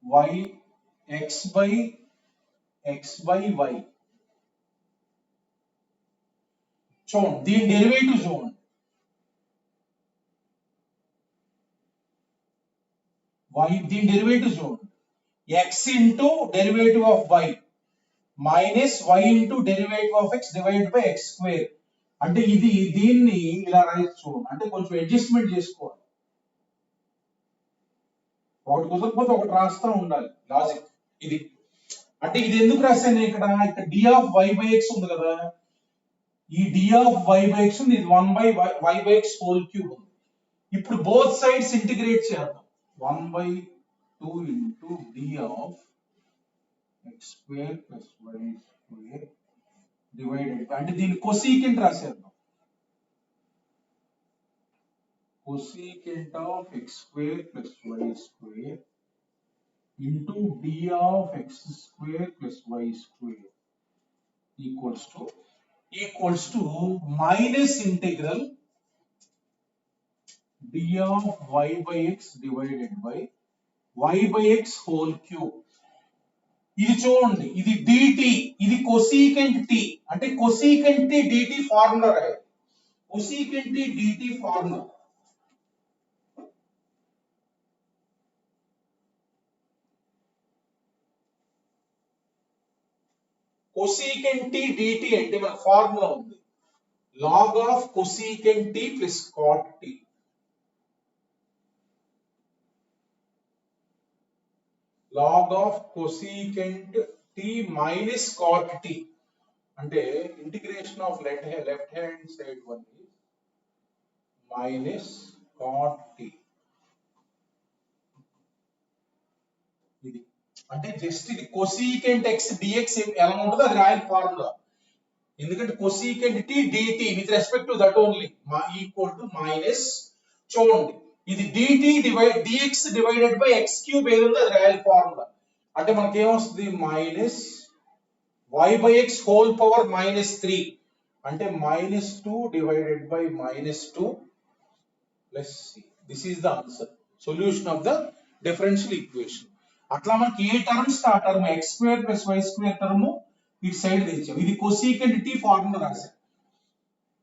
[SPEAKER 1] y x by y. చూడండి దీని డెరివేటివ్ చూడండి, దీని డెరివేటివ్ చూడండి, x into derivative of y minus y into derivative of x divide by x square. అంటే దీన్ని ఇలా రాయొచ్చు చూడండి, అంటే కొంచెం అడ్జస్ట్మెంట్ చేసుకోవాలి, ఒకటి కుదరకపోతే ఒకటి రాస్తా ఉండాలి లాజిక్. ఇది అంటే ఇది ఎందుకు రాశాను ఇక్కడ D of y by X ఉంది కదా, ఈ d of y by x ఉంది, ఇది 1 by y by x whole cube ఉంది. ఇప్పుడు బోత్ సైడ్స్ ఇంటిగ్రేట్ చేద్దాం. 1 by 2 into d of x square plus y square divided by, అంటే దీన్ని cosecant రాసేద్దాం. cosecant of x square plus y square into d of x square plus y square equals to minus integral d of y by x divided by y by x whole cube. ఇది చూడండి, ఇది dt, ఇది cosecant t, అంటే cosecant t dt formula రాయాలి. cosecant t dt formula cosecant t dt అంటే మన formula ఉంది, log of cosecant t plus cot t. log of cosecant t minus cot t అంటే integration of left hand side one minus cot t. ఇది అంటే just ఇది cosecant x dx ఎలా ఉంటుందో అది రాయాలి ఫార్ములా. ఎందుకంటే cosecant t dt with respect to that only equal to minus, చూడండి ఇది dt dx divided by x cube ఏది ఉందో అది రాయాలి ఫార్ములా. అంటే మనకి ఏమొస్తుంది, minus y by x whole power minus 3 అంటే minus 2 divided by minus 2 plus c. This is the answer, solution of the differential equation. అట్లా మనకి ఏ టర్మ్స్ ఆ term x square plus y square term ఇటు side తెచ్చాం. ఇది cosecant t formula రాశాం.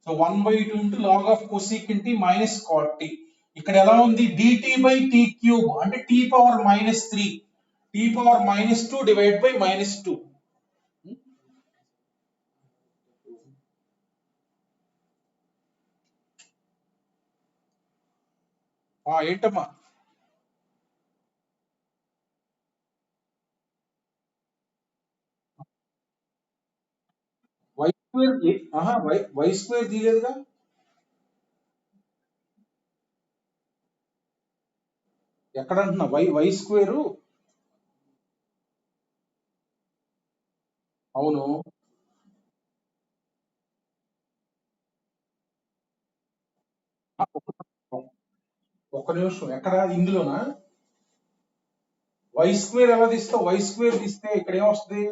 [SPEAKER 1] So 1 by 2 into log of cosecant t minus cot t. ఇక్కడ ఎలా ఉంది, dt by t cube అంటే t power minus 3, t power minus 2 divided by minus 2. ఏంటమ్మా y square, y square తీయలేదుగా, ఎక్కడ అంటున్నా y స్క్వేర్. అవును, ఒక్క నిమిషం, ఎక్కడ ఇందులోనా y స్క్వేర్ ఎలా తీస్తావు, y స్క్వేర్ తీస్తే ఇక్కడ ఏమొస్తుంది,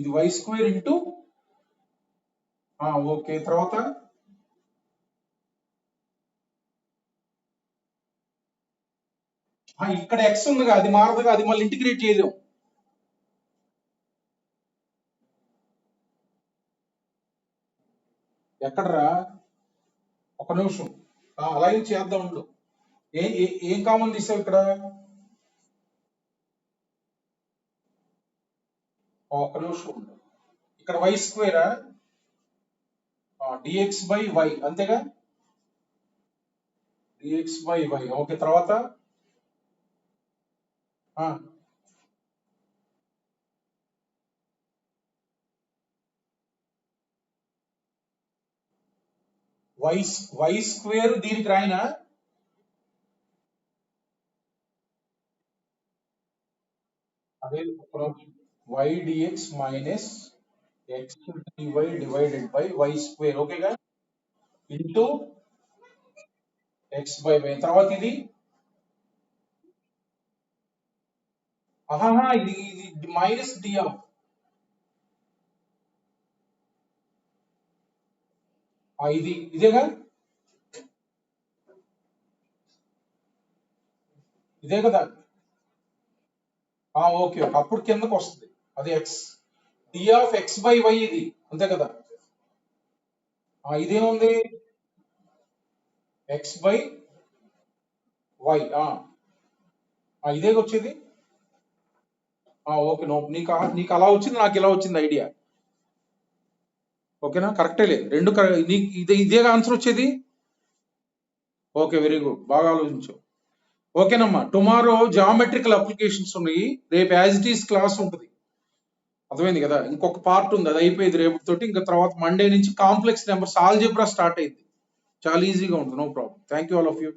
[SPEAKER 1] ఇది y స్క్వేర్ ఇంటూ ఓకే, తర్వాత ఇక్కడ x ఉందిగా అది మారదుగా, అది మళ్ళీ ఇంటిగ్రేట్ చేయలేం. ఎక్కడరా, ఒక నిమిషం అలా ఏం చేద్దాం ఉండు. ఏం కామన్ తీసావు ఇక్కడ, ఒక నిమిషం ఉండు. ఇక్కడ y స్క్వేరా, dx by y అంతేగా, dx by y ఓకే, తర్వాత y స్క్వేర్ దీనికి రాయనా, అదే y dx minus x dy divided by y square ఓకేగా ఇంటూ x by y. తర్వాత ఇది ఇది మైనస్ d ఆఫ్ ఇదేగా, ఇదే కదా, ఓకే అప్పుడు కిందకు వస్తుంది, అది x d of x by y ఇది అంతే కదా. ఇదేముంది x by y, ఇదే వచ్చేది. ఓకే నీకు అలా వచ్చింది, నాకు ఇలా వచ్చింది ఐడియా, ఓకేనా, కరెక్టే లేదు రెండు, ఇదేగా ఆన్సర్ వచ్చేది. ఓకే, వెరీ గుడ్, బాగా ఆలోచించావు. ఓకేనమ్మా, టుమారో జామెట్రికల్ అప్లికేషన్స్ ఉన్నాయి, రేపు యాజ్ ఇట్ ఈస్ క్లాస్ ఉంటుంది. అర్థమైంది కదా. ఇంకొక పార్ట్ ఉంది, అది అయిపోయింది రేపటితోటి. ఇంకా తర్వాత మండే నుంచి కాంప్లెక్స్ నెంబర్స్ ఆల్జిబ్రా స్టార్ట్ అయింది. చాలా ఈజీగా ఉంటుంది, no problem. Thank you all of you.